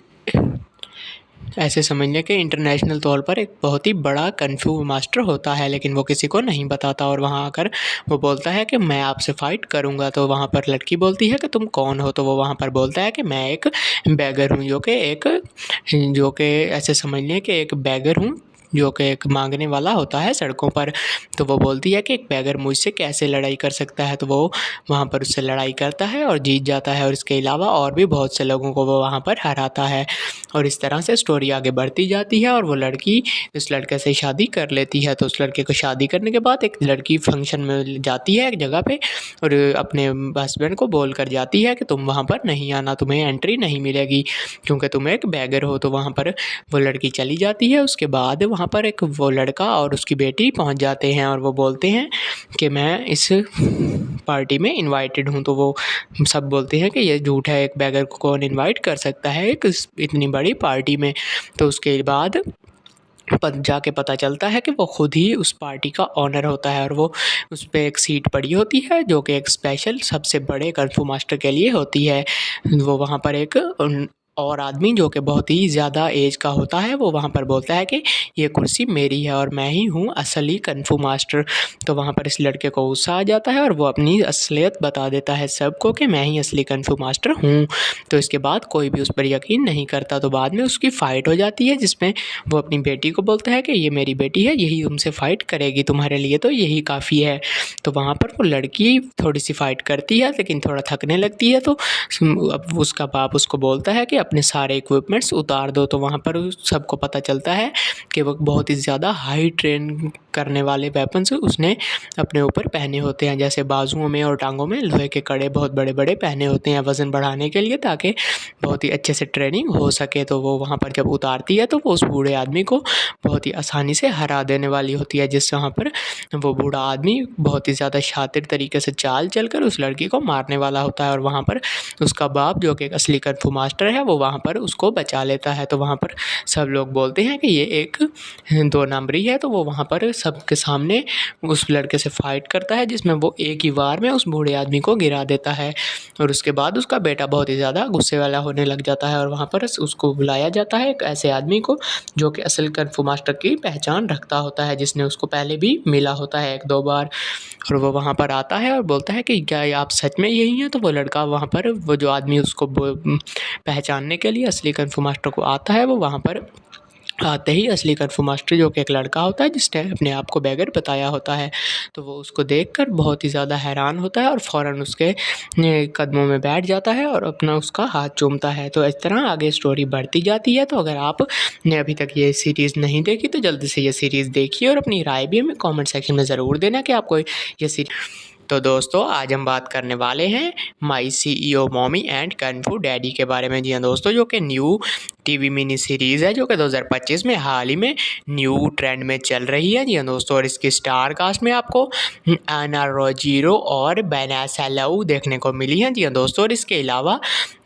ऐसे समझ लें कि इंटरनेशनल तौर पर एक बहुत ही बड़ा कung fu मास्टर होता है, लेकिन वो किसी को नहीं बताता। और वहाँ आकर वो बोलता है कि मैं आपसे फ़ाइट करूँगा। तो वहाँ पर लड़की बोलती है कि तुम कौन हो? तो वो वहाँ पर बोलता है कि मैं एक बैगर हूँ, जो कि ऐसे समझ लें कि एक बैगर हूँ जो कि एक मांगने वाला होता है सड़कों पर। तो वो बोलती है कि एक बैगर मुझसे कैसे लड़ाई कर सकता है? तो वो वहाँ पर उससे लड़ाई करता है और जीत जाता है और इसके अलावा और भी बहुत से लोगों को वो वहाँ पर हराता है। और इस तरह से स्टोरी आगे बढ़ती जाती है और वो लड़की उस लड़के से शादी कर लेती है। तो उस लड़के को शादी करने के बाद एक लड़की फंक्शन में जाती है एक जगह पे और अपने हस्बैंड को बोल कर जाती है कि तुम वहाँ पर नहीं आना, तुम्हें एंट्री नहीं मिलेगी क्योंकि तुम एक बैगर हो। तो वहाँ पर वो लड़की चली जाती है। उसके बाद वहाँ पर एक वो लड़का और उसकी बेटी पहुँच जाते हैं और वो बोलते हैं कि मैं इस पार्टी में इनवाइटेड हूँ। तो वो सब बोलते हैं कि ये झूठ है, एक बैगर को कौन इनवाइट कर सकता है एक इतनी बड़ी पार्टी में। तो उसके बाद जाके पता चलता है कि वो खुद ही उस पार्टी का ऑनर होता है और वो उस पे एक सीट पड़ी होती है जो कि एक स्पेशल सबसे बड़े कung fu मास्टर के लिए होती है। वो वहाँ पर एक और आदमी जो कि बहुत ही ज़्यादा एज का होता है, वो वहाँ पर बोलता है कि ये कुर्सी मेरी है और मैं ही हूँ असली कung fu मास्टर। तो वहाँ पर इस लड़के को गुस्सा आ जाता है और वो अपनी असलियत बता देता है सबको कि मैं ही असली कung fu मास्टर हूँ। तो इसके बाद कोई भी उस पर यकीन नहीं करता। तो बाद में उसकी फ़ाइट हो जाती है जिसमें वो अपनी बेटी को बोलता है कि ये मेरी बेटी है, यही तुमसे फ़ाइट करेगी, तुम्हारे लिए तो यही काफ़ी है। तो वहाँ पर वो लड़की थोड़ी सी फ़ाइट करती है लेकिन थोड़ा थकने लगती है। तो अब उसका बाप उसको बोलता है कि अपने सारे इक्विपमेंट्स उतार दो। तो वहाँ पर सबको पता चलता है कि वो बहुत ही ज़्यादा हाई ट्रेन करने वाले वेपन्स उसने अपने ऊपर पहने होते हैं, जैसे बाजुओं में और टांगों में लोहे के कड़े बहुत बड़े बड़े पहने होते हैं वज़न बढ़ाने के लिए, ताकि बहुत ही अच्छे से ट्रेनिंग हो सके। तो वो वहाँ पर जब उतारती है तो वो उस बूढ़े आदमी को बहुत ही आसानी से हरा देने वाली होती है, जिससे वहाँ पर वो बूढ़ा आदमी बहुत ही ज़्यादा शातिर तरीके से चाल चलकर उस लड़की को मारने वाला होता है। और वहाँ पर उसका बाप जो कि एक असली कung fu मास्टर है, वो वहाँ पर उसको बचा लेता है। तो वहाँ पर सब लोग बोलते हैं कि ये एक 2 नंबरी है। तो वो वहाँ पर सबके सामने उस लड़के से फाइट करता है, जिसमें वो एक ही वार में उस बूढ़े आदमी को गिरा देता है। और उसके बाद उसका बेटा बहुत ही ज़्यादा गुस्से वाला होने लग जाता है और वहाँ पर उसको बुलाया जाता है एक ऐसे आदमी को जो कि असल कung fu मास्टर की पहचान रखता होता है, जिसने उसको पहले भी मिला होता है 1-2 बार। और वो वहाँ पर आता है और बोलता है कि क्या आप सच में यही हैं? तो वो लड़का वहाँ पर, वो जो आदमी उसको पहचानने के लिए असली कung fu मास्टर को आता है, वो वहाँ पर आते ही असली कung fu मास्टर जो कि एक लड़का होता है जिसने अपने आप को बैगर बताया होता है, तो वो उसको देखकर बहुत ही ज़्यादा हैरान होता है और फ़ौरन उसके कदमों में बैठ जाता है और अपना उसका हाथ चूमता है। तो इस तरह आगे स्टोरी बढ़ती जाती है। तो अगर आपने अभी तक ये सीरीज़ नहीं देखी तो जल्दी से ये सीरीज़ देखिए और अपनी राय भी हमें कमेंट सेक्शन में ज़रूर देना कि आपको ये तो दोस्तों आज हम बात करने वाले हैं my CEO mommy and kung fu daddy के बारे में। जी हाँ दोस्तों, जो कि न्यू टीवी मिनी सीरीज़ है जो कि 2025 में हाल ही में न्यू ट्रेंड में चल रही है। जी हाँ दोस्तों, और इसकी स्टार कास्ट में आपको आना रोजीरो और बेनासा लव देखने को मिली है। जी हाँ दोस्तों, और इसके अलावा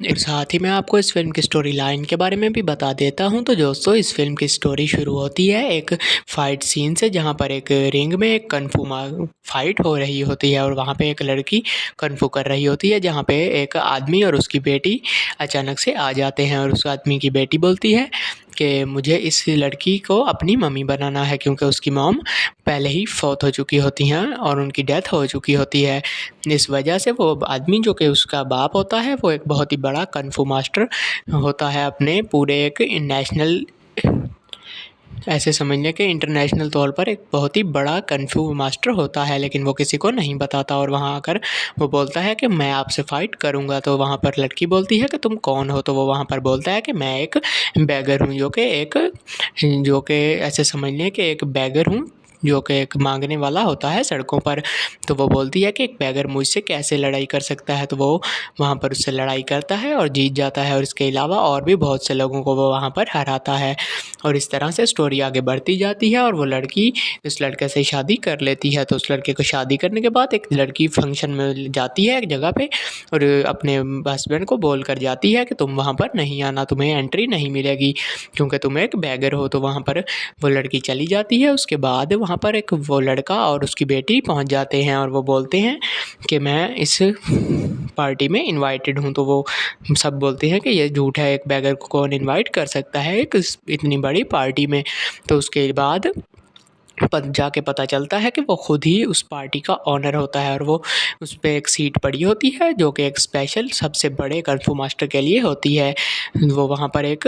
साथ ही मैं आपको इस फिल्म की स्टोरी लाइन के बारे में भी बता देता हूँ। तो दोस्तों इस फिल्म की स्टोरी शुरू होती है एक फ़ाइट सीन से, जहाँ पर एक रिंग में एक कन्फू फाइट हो रही होती है और वहाँ पे एक लड़की कन्फू कर रही होती है, जहाँ पे एक आदमी और उसकी बेटी अचानक से आ जाते हैं और उस आदमी की बेटी बोलती है कि मुझे इस लड़की को अपनी मम्मी बनाना है, क्योंकि उसकी मॉम पहले ही फौत हो चुकी होती हैं और उनकी डेथ हो चुकी होती है। इस वजह से वो आदमी जो कि उसका बाप होता है वो एक बहुत ही बड़ा कन्फू मास्टर होता है, अपने पूरे एक नेशनल ऐसे समझ लें कि इंटरनेशनल तौर पर एक बहुत ही बड़ा कन्फू मास्टर होता है, लेकिन वो किसी को नहीं बताता। और वहाँ आकर वो बोलता है कि मैं आपसे फ़ाइट करूँगा। तो वहाँ पर लड़की बोलती है कि तुम कौन हो? तो वो वहाँ पर बोलता है कि मैं एक बेगर हूँ, जो कि ऐसे समझ लें कि एक बेगर हूँ, जो कि एक मांगने वाला होता है सड़कों पर। तो वो बोलती है कि एक बेगर मुझसे कैसे लड़ाई कर सकता है? तो वो वहाँ पर उससे लड़ाई करता है और जीत जाता है, और इसके अलावा और भी बहुत से लोगों को वो वहाँ पर हराता है। और इस तरह से स्टोरी आगे बढ़ती जाती है और वो लड़की इस लड़के से शादी कर लेती है। तो उस लड़के को शादी करने के बाद एक लड़की फंक्शन में जाती है एक जगह पे और अपने हस्बैंड को बोल कर जाती है कि तुम वहाँ पर नहीं आना, तुम्हें एंट्री नहीं मिलेगी क्योंकि तुम एक बेगर हो। तो वहाँ पर वो लड़की चली जाती है। उसके बाद वहाँ पर एक वो लड़का और उसकी बेटी पहुँच जाते हैं और वो बोलते हैं कि मैं इस पार्टी में इनवाइटेड हूँ। तो वो सब बोलते हैं कि ये झूठ है, एक बेगर को कौन इनवाइट कर सकता है एक इतनी बड़ी पार्टी में। तो उसके बाद जाके पता चलता है कि वो खुद ही उस पार्टी का ऑनर होता है और वो उस पे एक सीट पड़ी होती है जो कि एक स्पेशल सबसे बड़े कन्फू मास्टर के लिए होती है। वो वहाँ पर एक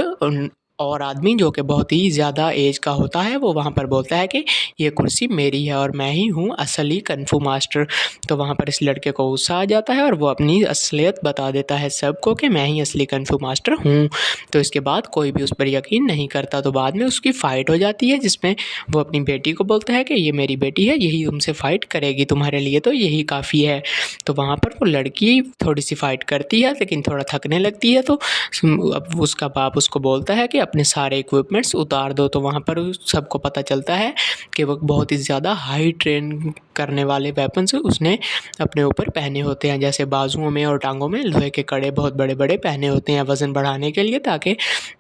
और आदमी जो कि बहुत ही ज़्यादा एज का होता है वो वहाँ पर बोलता है कि ये कुर्सी मेरी है और मैं ही हूँ असली कन्फू मास्टर। तो वहाँ पर इस लड़के को गुस्सा आ जाता है और वो अपनी असलियत बता देता है सबको कि मैं ही असली कन्फू मास्टर हूँ। तो इसके बाद कोई भी उस पर यकीन नहीं करता। तो बाद में उसकी फ़ाइट हो जाती है जिसमें वो अपनी बेटी को बोलता है कि ये मेरी बेटी है, यही तुमसे फ़ाइट करेगी, तुम्हारे लिए तो यही काफ़ी है। तो वहाँ पर वो लड़की थोड़ी सी फ़ाइट करती है लेकिन थोड़ा थकने लगती है। तो अब उसका बाप उसको बोलता है कि अपने सारे इक्विपमेंट्स उतार दो। तो वहाँ पर सबको पता चलता है कि वो बहुत ही ज़्यादा हाई ट्रेन करने वाले वेपन्स उसने अपने ऊपर पहने होते हैं, जैसे बाजुओं में और टांगों में लोहे के कड़े बहुत बड़े बड़े पहने होते हैं वज़न बढ़ाने के लिए, ताकि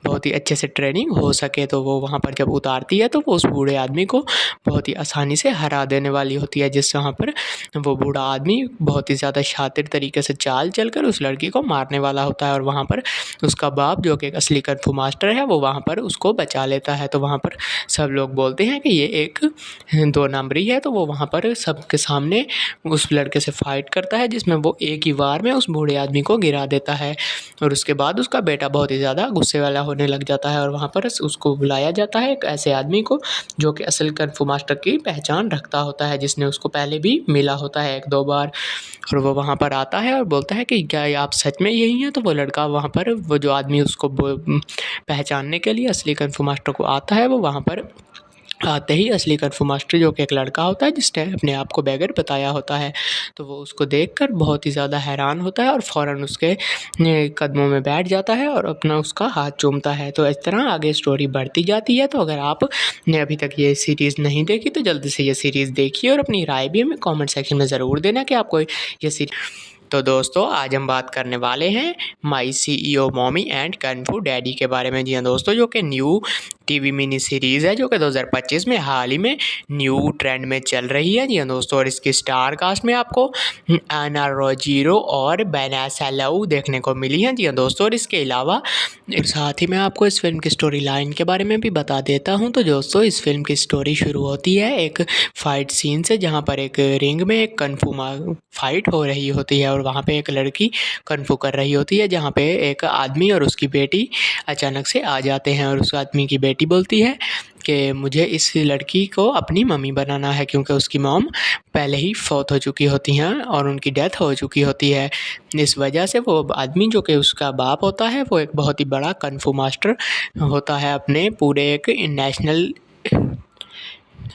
बहुत ही अच्छे से ट्रेनिंग हो सके। तो वो वहाँ पर जब उतारती है तो वो उस बूढ़े आदमी को बहुत ही आसानी से हरा देने वाली होती है, जिससे वहाँ पर वो बूढ़ा आदमी बहुत ही ज़्यादा शातिर तरीके से चाल चलकर उस लड़की को मारने वाला होता है। और वहाँ पर उसका बाप जो कि एक असली कन्फू मास्टर है वो वहाँ पर उसको बचा लेता है। तो वहाँ पर सब लोग बोलते हैं कि ये एक दो नंबरी है। तो वो वहाँ पर सबके सामने उस लड़के से फ़ाइट करता है जिसमें वो एक ही वार में उस बूढ़े आदमी को गिरा देता है। और उसके बाद उसका बेटा बहुत ही ज़्यादा गुस्से वाला होने लग जाता है और वहाँ पर उसको बुलाया जाता है एक ऐसे आदमी को जो कि असल कन्फू मास्टर की पहचान रखता होता है, जिसने उसको पहले भी मिला होता है एक दो बार। और वो वहाँ पर आता है और बोलता है कि क्या आप सच में यही हैं? तो वो लड़का वहाँ पर वो जो आदमी उसको पहचानने के लिए असली कन्फू मास्टर को आता है, वो वहाँ पर आते ही असली कन्फू मास्टर जो कि एक लड़का होता है जिसने अपने आप को बेगर बताया होता है, तो वो उसको देखकर बहुत ही ज़्यादा हैरान होता है और फ़ौरन उसके कदमों में बैठ जाता है और अपना उसका हाथ चूमता है। तो इस तरह आगे स्टोरी बढ़ती जाती है। तो अगर आपने अभी तक ये सीरीज़ नहीं देखी तो जल्दी से ये सीरीज़ देखिए और अपनी राय भी हमें कमेंट सेक्शन में ज़रूर देना कि आपको ये तो दोस्तों आज हम बात करने वाले हैं my CEO mommy and kung fu daddy के बारे में। जी हाँ दोस्तों, जो कि न्यू टीवी मिनी सीरीज़ है जो कि 2025 में हाल ही में न्यू ट्रेंड में चल रही है। जी हाँ दोस्तों, और इसकी स्टार कास्ट में आपको आना रोजीरो और बेनासा लव देखने को मिली है। जी हाँ दोस्तों, और इसके अलावा साथ ही मैं आपको इस फिल्म की स्टोरी लाइन के बारे में भी बता देता हूँ। तो दोस्तों इस फिल्म की स्टोरी शुरू होती है एक फ़ाइट सीन से, जहाँ पर एक रिंग में एक कन्फू फाइट हो रही होती है और वहाँ पे एक लड़की कन्फू कर रही होती है, जहाँ पे एक आदमी और उसकी बेटी अचानक से आ जाते हैं और उस आदमी की बेटी बोलती है कि मुझे इस लड़की को अपनी मम्मी बनाना है, क्योंकि उसकी मॉम पहले ही फौत हो चुकी होती हैं और उनकी डेथ हो चुकी होती है। इस वजह से वो आदमी जो कि उसका बाप होता है वो एक बहुत ही बड़ा कन्फू मास्टर होता है, अपने पूरे एक नेशनल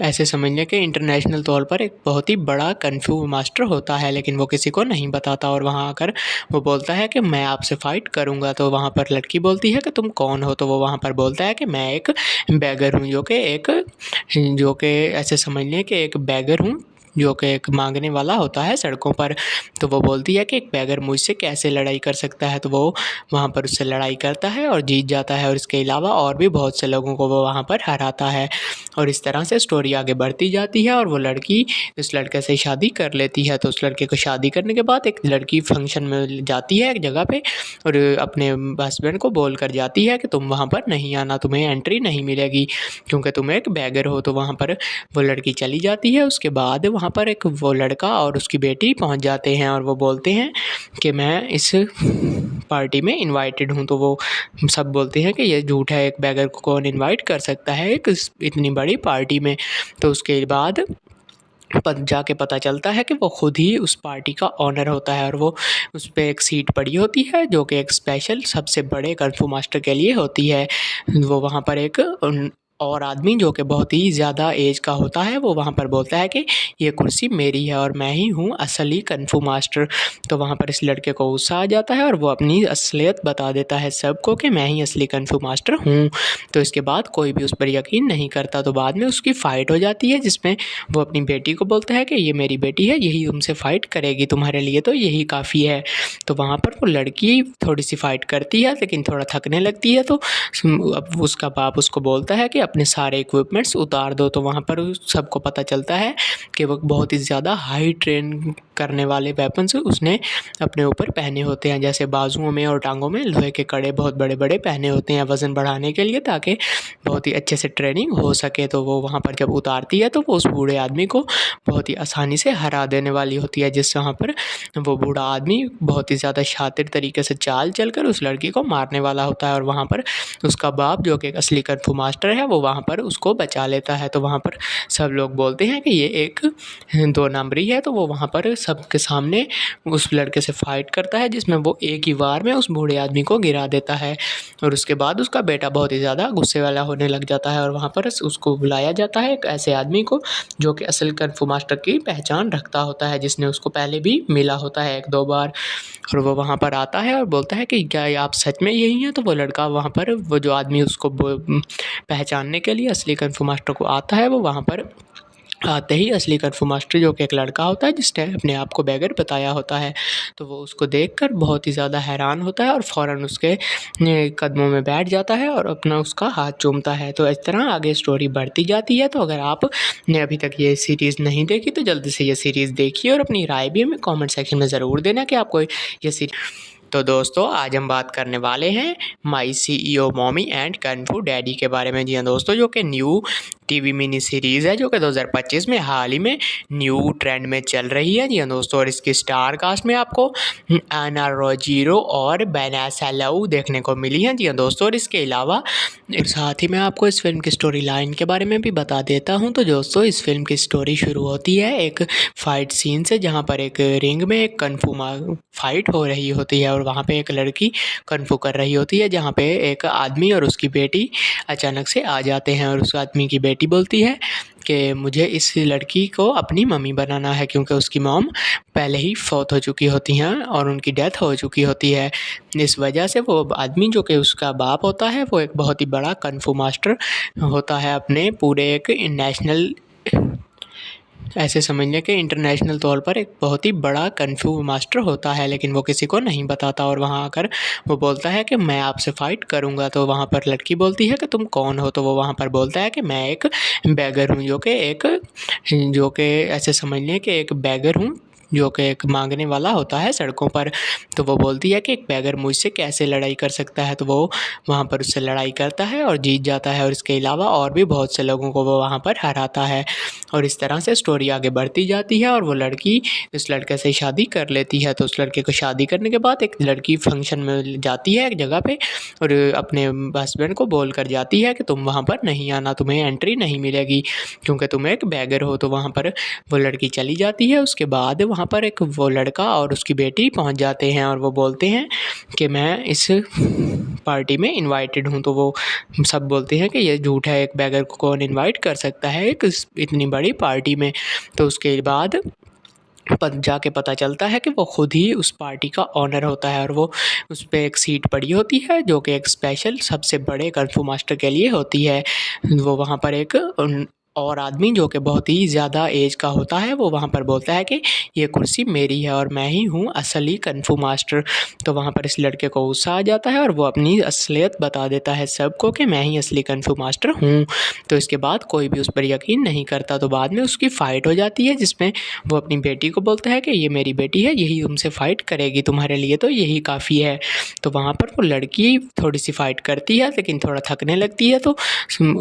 ऐसे समझिए कि इंटरनेशनल तौर पर एक बहुत ही बड़ा कung फू मास्टर होता है, लेकिन वो किसी को नहीं बताता और वहाँ आकर वो बोलता है कि मैं आपसे फ़ाइट करूँगा। तो वहाँ पर लड़की बोलती है कि तुम कौन हो? तो वो वहाँ पर बोलता है कि मैं एक बेगर हूँ, जो कि ऐसे समझ लें कि एक बेगर हूँ, जो कि एक माँगने वाला होता है सड़कों पर। तो वो बोलती है कि एक बेगर मुझसे कैसे लड़ाई कर सकता है? तो वो वहाँ पर उससे लड़ाई करता है और जीत जाता है और इसके अलावा और भी बहुत से लोगों को वो वहाँ पर हराता है। और इस तरह से स्टोरी आगे बढ़ती जाती है और वो लड़की इस लड़के से शादी कर लेती है। तो उस लड़के को शादी करने के बाद एक लड़की फंक्शन में जाती है एक जगह पे और अपने हस्बैंड को बोल कर जाती है कि तुम वहाँ पर नहीं आना, तुम्हें एंट्री नहीं मिलेगी क्योंकि तुम एक बेगर हो। तो वहाँ पर वो लड़की चली जाती है। उसके बाद वहाँ पर एक वो लड़का और उसकी बेटी पहुँच जाते हैं और वो बोलते हैं कि मैं इस पार्टी में इनवाइटेड हूँ। तो वो सब बोलते हैं कि ये झूठ है, एक बेगर को कौन इनवाइट कर सकता है एक इतनी बड़ी पार्टी में। तो उसके बाद जाके पता चलता है कि वो खुद ही उस पार्टी का ओनर होता है और वो उस पे एक सीट पड़ी होती है जो कि एक स्पेशल सबसे बड़े कung फू मास्टर के लिए होती है। वो वहाँ पर एक और आदमी जो कि बहुत ही ज़्यादा एज का होता है वो वहाँ पर बोलता है कि ये कुर्सी मेरी है और मैं ही हूँ असली कung फू मास्टर। तो वहाँ पर इस लड़के को गुस्सा आ जाता है और वो अपनी असलियत बता देता है सबको कि मैं ही असली कung फू मास्टर हूँ। तो इसके बाद कोई भी उस पर यकीन नहीं करता। तो बाद में उसकी फ़ाइट हो जाती है जिसमें वो अपनी बेटी को बोलता है कि ये मेरी बेटी है, यही तुमसे फ़ाइट करेगी, तुम्हारे लिए तो यही काफ़ी है। तो वहाँ पर वो लड़की थोड़ी सी फ़ाइट करती है लेकिन थोड़ा थकने लगती है। तो अब उसका बाप उसको बोलता है कि अपने सारे इक्विपमेंट्स उतार दो। तो वहाँ पर सबको पता चलता है कि वो बहुत ही ज़्यादा हाई ट्रेन करने वाले वेपन्स उसने अपने ऊपर पहने होते हैं, जैसे बाजुओं में और टांगों में लोहे के कड़े बहुत बड़े बड़े पहने होते हैं वज़न बढ़ाने के लिए, ताकि बहुत ही अच्छे से ट्रेनिंग हो सके। तो वो वहाँ पर जब उतारती है तो वो उस बूढ़े आदमी को बहुत ही आसानी से हरा देने वाली होती है, जिस वहाँ पर वो बूढ़ा आदमी बहुत ही ज़्यादा शातिर तरीके से चाल चलकर उस लड़की को मारने वाला होता है। और वहाँ पर उसका बाप जो कि एक असली कung फू मास्टर है वो वहाँ पर उसको बचा लेता है। तो वहाँ पर सब लोग बोलते हैं कि ये एक 2 नंबरी है। तो वो वहाँ पर सबके सामने उस लड़के से फ़ाइट करता है जिसमें वो एक ही वार में उस बूढ़े आदमी को गिरा देता है। और उसके बाद उसका बेटा बहुत ही ज़्यादा गुस्से वाला होने लग जाता है और वहाँ पर उसको बुलाया जाता है एक ऐसे आदमी को जो कि असल कung फू मास्टर की पहचान रखता होता है, जिसने उसको पहले भी मिला होता है 1-2 बार। और वो वहाँ पर आता है और बोलता है कि क्या आप सच में यही हैं? तो वो लड़का वहाँ पर वो जो आदमी उसको पहचानने के लिए असली कung फू मास्टर को आता है, वो वहाँ पर आते ही असली कung फू मास्टर जो कि एक लड़का होता है जिसने अपने आप को बेगर बताया होता है, तो वो उसको देखकर बहुत ही ज़्यादा हैरान होता है और फ़ौरन उसके कदमों में बैठ जाता है और अपना उसका हाथ चूमता है। तो इस तरह आगे स्टोरी बढ़ती जाती है। तो अगर आपने अभी तक ये सीरीज़ नहीं देखी तो जल्दी से ये सीरीज़ देखिए और अपनी राय भी हमें कमेंट सेक्शन में ज़रूर देना कि आपको ये तो दोस्तों आज हम बात करने वाले हैं माई CEO मॉमी एंड कung फू डैडी के बारे में। जी हाँ दोस्तों, जो कि न्यू टीवी मिनी सीरीज़ है जो कि 2025 में हाल ही में न्यू ट्रेंड में चल रही है। जी हाँ दोस्तों, और इसकी स्टार कास्ट में आपको एना रोजीरो और वेनेसा लिऊ देखने को मिली है। जी हाँ दोस्तों, और इसके अलावा साथ ही मैं आपको इस फिल्म की स्टोरी लाइन के बारे में भी बता देता हूँ। तो दोस्तों इस फिल्म की स्टोरी शुरू होती है एक फ़ाइट सीन से, जहाँ पर एक रिंग में एक कung फू फाइट हो रही होती है और वहाँ पे एक लड़की कung फू कर रही होती है, जहाँ पे एक आदमी और उसकी बेटी अचानक से आ जाते हैं। और उस आदमी की बेटी बोलती है कि मुझे इस लड़की को अपनी मम्मी बनाना है क्योंकि उसकी मॉम पहले ही फौत हो चुकी होती हैं और उनकी डेथ हो चुकी होती है। इस वजह से वो आदमी जो कि उसका बाप होता है वो एक बहुत ही बड़ा कung फू मास्टर होता है, अपने पूरे एक नेशनल ऐसे समझ लें कि इंटरनेशनल तौर पर एक बहुत ही बड़ा कung फू मास्टर होता है, लेकिन वो किसी को नहीं बताता और वहाँ आकर वो बोलता है कि मैं आपसे फ़ाइट करूँगा। तो वहाँ पर लड़की बोलती है कि तुम कौन हो? तो वो वहाँ पर बोलता है कि मैं एक बेगर हूँ, जो कि ऐसे समझ लें कि एक बेगर हूँ जो कि एक मांगने वाला होता है सड़कों पर। तो वो बोलती है कि एक बेगर मुझसे कैसे लड़ाई कर सकता है? तो वो वहाँ पर उससे लड़ाई करता है और जीत जाता है और इसके अलावा और भी बहुत से लोगों को वो वहाँ पर हराता है। और इस तरह से स्टोरी आगे बढ़ती जाती है और वो लड़की इस लड़के से शादी कर लेती है। तो उस लड़के को शादी करने के बाद एक लड़की फंक्शन में जाती है एक जगह पे और अपने हस्बैंड को बोल कर जाती है कि तुम वहाँ पर नहीं आना, तुम्हें एंट्री नहीं मिलेगी क्योंकि तुम एक बेगर हो। तो वहाँ पर वो लड़की चली जाती है। उसके बाद वहाँ वहाँ पर एक वो लड़का और उसकी बेटी पहुँच जाते हैं और वो बोलते हैं कि मैं इस पार्टी में इनवाइटेड हूँ। तो वो सब बोलते हैं कि ये झूठ है, एक बेगर को कौन इनवाइट कर सकता है एक इतनी बड़ी पार्टी में। तो उसके बाद जाके पता चलता है कि वो खुद ही उस पार्टी का ओनर होता है और वो उस पे एक सीट पड़ी होती है जो कि एक स्पेशल सबसे बड़े कung fu मास्टर के लिए होती है। वो वहाँ पर एक और आदमी जो कि बहुत ही ज़्यादा एज का होता है वो वहाँ पर बोलता है कि ये कुर्सी मेरी है और मैं ही हूँ असली कung fu मास्टर। तो वहाँ पर इस लड़के को गुस्सा आ जाता है और वो अपनी असलियत बता देता है सबको कि मैं ही असली कung fu मास्टर हूँ। तो इसके बाद कोई भी उस पर यकीन नहीं करता। तो बाद में उसकी फ़ाइट हो जाती है जिसमें वो अपनी बेटी को बोलता है कि ये मेरी बेटी है, यही तुमसे फ़ाइट करेगी, तुम्हारे लिए तो यही काफ़ी है। तो वहाँ पर वो लड़की थोड़ी सी फ़ाइट करती है लेकिन थोड़ा थकने लगती है। तो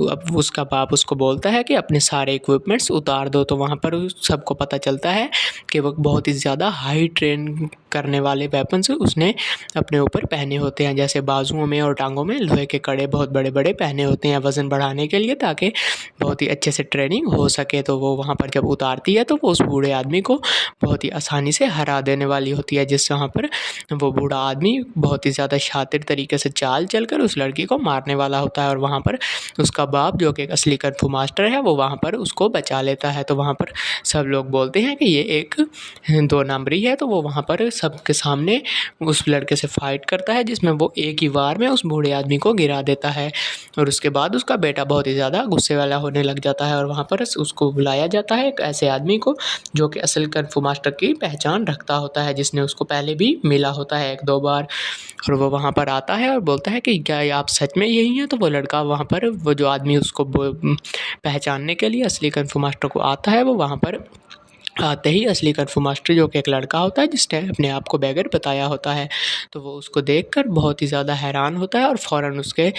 अब उसका बाप उसको बोलता है कि अपने सारे इक्विपमेंट्स उतार दो। तो वहाँ पर सबको पता चलता है कि वो बहुत ही ज़्यादा हाई ट्रेन करने वाले वेपन्स उसने अपने ऊपर पहने होते हैं, जैसे बाजुओं में और टांगों में लोहे के कड़े बहुत बड़े बड़े पहने होते हैं वज़न बढ़ाने के लिए, ताकि बहुत ही अच्छे से ट्रेनिंग हो सके। तो वो वहाँ पर जब उतारती है तो वो उस बूढ़े आदमी को बहुत ही आसानी से हरा देने वाली होती है, जिससे वहाँ पर वो बूढ़ा आदमी बहुत ही ज़्यादा शातिर तरीके से चाल चलकर उस लड़की को मारने वाला होता है। और वहाँ पर उसका बाप जो कि एक असली कung fu मास्टर है वो वहाँ पर उसको बचा लेता है। तो वहाँ पर सब लोग बोलते हैं कि ये एक 2 नंबरी है। तो वो वहाँ पर सबके सामने उस लड़के से फ़ाइट करता है जिसमें वो एक ही वार में उस बूढ़े आदमी को गिरा देता है। और उसके बाद उसका बेटा बहुत ही ज़्यादा गुस्से वाला होने लग जाता है और वहाँ पर उसको बुलाया जाता है एक ऐसे आदमी को जो कि असल कung fu मास्टर की पहचान रखता होता है, जिसने उसको पहले भी मिला होता है 1-2 बार। और वो वहाँ पर आता है और बोलता है कि क्या आप सच में यही हैं? तो वो लड़का वहाँ पर वो जो आदमी उसको पहचानने के लिए असली कung fu मास्टर को आता है, वो वहाँ पर आते ही असली कung fu मास्टर जो कि एक लड़का होता है जिसने अपने आप को बेगर बताया होता है, तो वो उसको देखकर बहुत ही ज़्यादा हैरान होता है और फ़ौरन उसके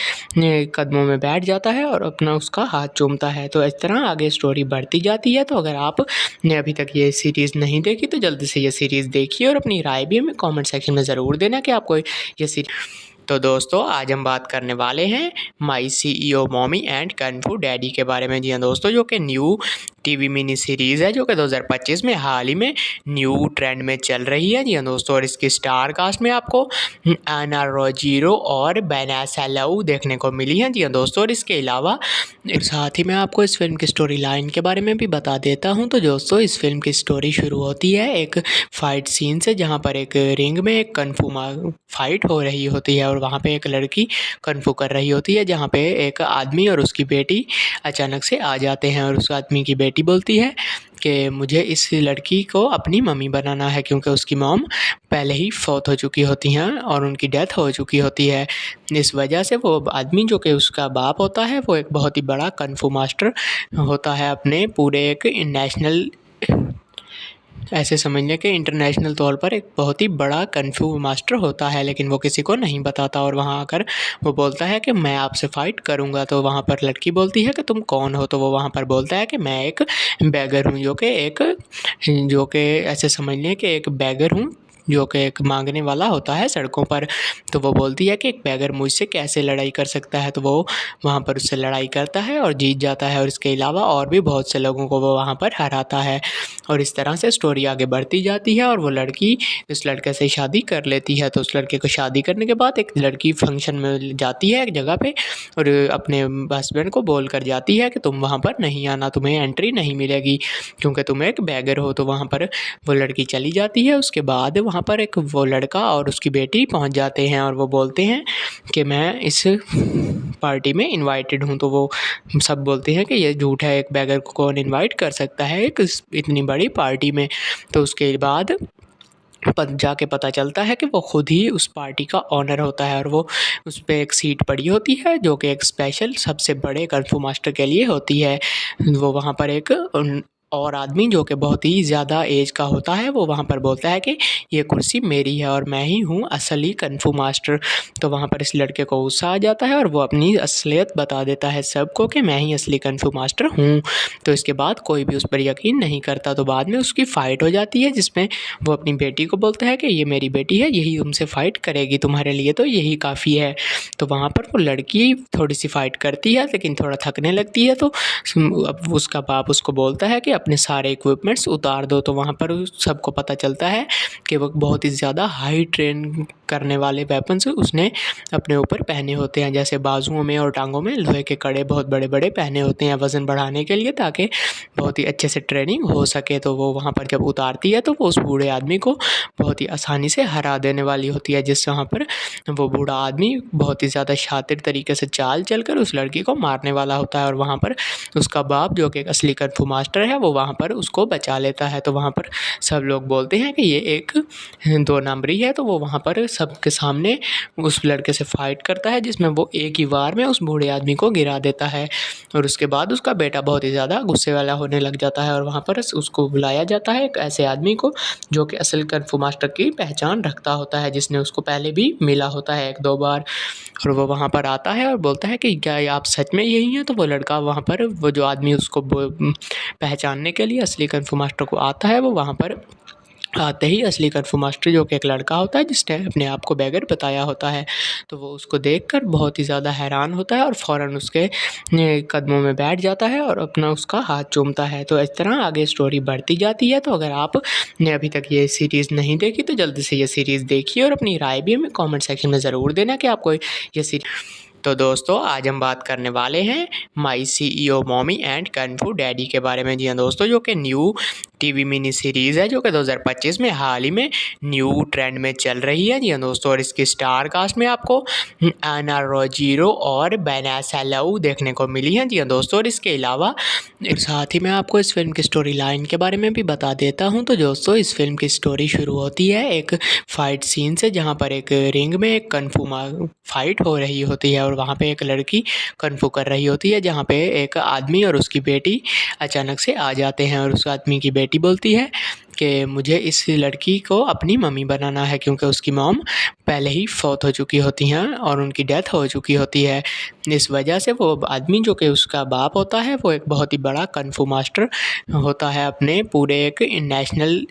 कदमों में बैठ जाता है और अपना उसका हाथ चूमता है। तो इस तरह आगे स्टोरी बढ़ती जाती है। तो अगर आपने अभी तक ये सीरीज़ नहीं देखी तो जल्दी से ये सीरीज़ देखिए और अपनी राय भी हमें कमेंट सेक्शन में ज़रूर देना कि आपको ये तो दोस्तों आज हम बात करने वाले हैं my CEO mommy and kung fu daddy के बारे में। जी हाँ दोस्तों, जो कि न्यू टीवी मिनी सीरीज़ है जो कि 2025 में हाल ही में न्यू ट्रेंड में चल रही है। जी हाँ दोस्तों, और इसकी स्टार कास्ट में आपको एना रोजीरो और वेनेसा लिउ देखने को मिली हैं। जी हाँ दोस्तों, और इसके अलावा साथ ही मैं आपको इस फिल्म की स्टोरी लाइन के बारे में भी बता देता हूँ। तो दोस्तों इस फिल्म की स्टोरी शुरू होती है एक फ़ाइट सीन से, जहाँ पर एक रिंग में एक कung fu फाइट हो रही होती है और वहाँ पे एक लड़की कung fu कर रही होती है, जहाँ पे एक आदमी और उसकी बेटी अचानक से आ जाते हैं। और उस आदमी की बेटी बोलती है कि मुझे इस लड़की को अपनी मम्मी बनाना है, क्योंकि उसकी मॉम पहले ही फौत हो चुकी होती हैं और उनकी डेथ हो चुकी होती है। इस वजह से वो आदमी जो कि उसका बाप होता है वो एक बहुत ही बड़ा कung fu मास्टर होता है, अपने पूरे एक नेशनल ऐसे समझ लें कि इंटरनेशनल तौर पर एक बहुत ही बड़ा कung fu मास्टर होता है, लेकिन वो किसी को नहीं बताता। और वहाँ आकर वो बोलता है कि मैं आपसे फ़ाइट करूँगा। तो वहाँ पर लड़की बोलती है कि तुम कौन हो? तो वो वहाँ पर बोलता है कि मैं एक बेगर हूँ, जो कि ऐसे समझ लें कि एक बेगर हूँ जो कि एक मांगने वाला होता है सड़कों पर। तो वो बोलती है कि एक बेगर मुझसे कैसे लड़ाई कर सकता है? तो वो वहाँ पर उससे लड़ाई करता है और जीत जाता है और इसके अलावा और भी बहुत से लोगों को वो वहाँ पर हराता है। और इस तरह से स्टोरी आगे बढ़ती जाती है और वो लड़की इस लड़के से शादी कर लेती है। तो उस लड़के को शादी करने के बाद एक लड़की फंक्शन में जाती है एक जगह पे और अपने हस्बैंड को बोल कर जाती है कि तुम वहाँ पर नहीं आना, तुम्हें एंट्री नहीं मिलेगी क्योंकि तुम एक बेगर हो। तो वहाँ पर वो लड़की चली जाती है। उसके बाद वहाँ पर एक वो लड़का और उसकी बेटी पहुँच जाते हैं और वो बोलते हैं कि मैं इस पार्टी में इनवाइटेड हूँ। तो वो सब बोलते हैं कि ये झूठ है, एक बेगर को कौन इनवाइट कर सकता है एक इतनी बड़ी पार्टी में। तो उसके बाद जाके पता चलता है कि वो खुद ही उस पार्टी का ओनर होता है और वो उस पर एक सीट पड़ी होती है जो कि एक स्पेशल सबसे बड़े कung fu मास्टर के लिए होती है। वो वहाँ पर एक और आदमी जो कि बहुत ही ज़्यादा एज का होता है वो वहाँ पर बोलता है कि ये कुर्सी मेरी है और मैं ही हूँ असली कung fu मास्टर। तो वहाँ पर इस लड़के को गुस्सा आ जाता है और वो अपनी असलियत बता देता है सबको कि मैं ही असली कung fu मास्टर हूँ। तो इसके बाद कोई भी उस पर यकीन नहीं करता। तो बाद में उसकी फ़ाइट हो जाती है जिसमें वो अपनी बेटी को बोलता है कि ये मेरी बेटी है, यही तुमसे फ़ाइट करेगी, तुम्हारे लिए तो यही काफ़ी है। तो वहाँ पर वो लड़की थोड़ी सी फ़ाइट करती है लेकिन थोड़ा थकने लगती है। तो अब उसका बाप उसको बोलता है कि अपने सारे इक्विपमेंट्स उतार दो। तो वहाँ पर सबको पता चलता है कि वो बहुत ही ज़्यादा हाई ट्रेन करने वाले वेपन्स उसने अपने ऊपर पहने होते हैं, जैसे बाजुओं में और टांगों में लोहे के कड़े बहुत बड़े बड़े पहने होते हैं वज़न बढ़ाने के लिए, ताकि बहुत ही अच्छे से ट्रेनिंग हो सके। तो वो वहाँ पर जब उतारती है तो वो उस बूढ़े आदमी को बहुत ही आसानी से हरा देने वाली होती है, जिससे वहाँ पर वो बूढ़ा आदमी बहुत ही ज़्यादा शातिर तरीके से चाल चलकर उस लड़की को मारने वाला होता है। और वहाँ पर उसका बाप, जो कि एक असली कung फू मास्टर है, वो वहाँ पर उसको बचा लेता है। तो वहाँ पर सब लोग बोलते हैं कि ये एक 2 नंबरी है। तो वो वहाँ पर सबके सामने उस लड़के से फाइट करता है, जिसमें वो एक ही वार में उस बूढ़े आदमी को गिरा देता है। और उसके बाद उसका बेटा बहुत ही ज़्यादा गुस्से वाला होने लग जाता है और वहाँ पर उसको बुलाया जाता है, एक ऐसे आदमी को जो कि असल कung फू मास्टर की पहचान रखता होता है, जिसने उसको पहले भी मिला होता है 1-2 बार। और वो वहाँ पर आता है और बोलता है कि क्या आप सच में यही हैं? तो वो लड़का वहाँ पर, वो जो आदमी उसको पहचानने के लिए असली कung फू मास्टर को आता है, वो वहाँ पर आते ही असली कung फू मास्टर, जो कि एक लड़का होता है जिसने अपने आप को बैगर बताया होता है, तो वो उसको देखकर बहुत ही ज़्यादा हैरान होता है और फ़ौरन उसके कदमों में बैठ जाता है और अपना उसका हाथ चूमता है। तो इस तरह आगे स्टोरी बढ़ती जाती है। तो अगर आपने अभी तक ये सीरीज़ नहीं देखी तो जल्दी से ये सीरीज़ देखिए और अपनी राय भी हमें कमेंट सेक्शन में ज़रूर देना कि आपको ये तो दोस्तों, आज हम बात करने वाले हैं माई CEO मॉमी एंड कung फू डैडी के बारे में। जी हाँ दोस्तों, जो कि न्यू टीवी मिनी सीरीज़ है, जो कि 2025 में हाल ही में न्यू ट्रेंड में चल रही है। जी हाँ दोस्तों, और इसकी स्टार कास्ट में आपको आना रोजीरो और वैनेसा लाउ देखने को मिली है। जी हाँ दोस्तों, और इसके अलावा साथ ही मैं आपको इस फिल्म की स्टोरी लाइन के बारे में भी बता देता हूँ। तो दोस्तों, इस फिल्म की स्टोरी शुरू होती है एक फ़ाइट सीन से, जहाँ पर एक रिंग में एक कung फू फाइट हो रही होती है और वहाँ पे एक लड़की कung फू कर रही होती है, जहाँ पे एक आदमी और उसकी बेटी अचानक से आ जाते हैं। और उस आदमी की बेटी बोलती है कि मुझे इस लड़की को अपनी मम्मी बनाना है, क्योंकि उसकी मॉम पहले ही फौत हो चुकी होती हैं और उनकी डेथ हो चुकी होती है। इस वजह से वो आदमी, जो कि उसका बाप होता है, वो एक बहुत ही बड़ा कung फू मास्टर होता है, अपने पूरे एक नेशनल,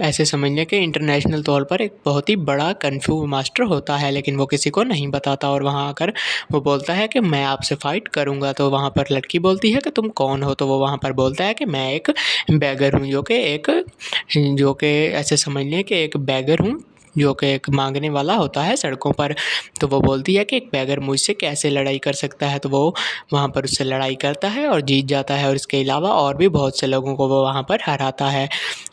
ऐसे समझ लें कि इंटरनेशनल तौर पर एक बहुत ही बड़ा कung फू मास्टर होता है, लेकिन वो किसी को नहीं बताता। और वहाँ आकर वो बोलता है कि मैं आपसे फ़ाइट करूँगा। तो वहाँ पर लड़की बोलती है कि तुम कौन हो? तो वो वहाँ पर बोलता है कि मैं एक बैगर हूँ, जो कि ऐसे समझ लें कि एक बैगर हूँ, जो कि एक मांगने वाला होता है सड़कों पर। तो वो बोलती है कि एक बैगर मुझसे कैसे लड़ाई कर सकता है? तो वो वहाँ पर उससे लड़ाई करता है और जीत जाता है, और इसके अलावा और भी बहुत से लोगों को वो वहाँ पर हराता है।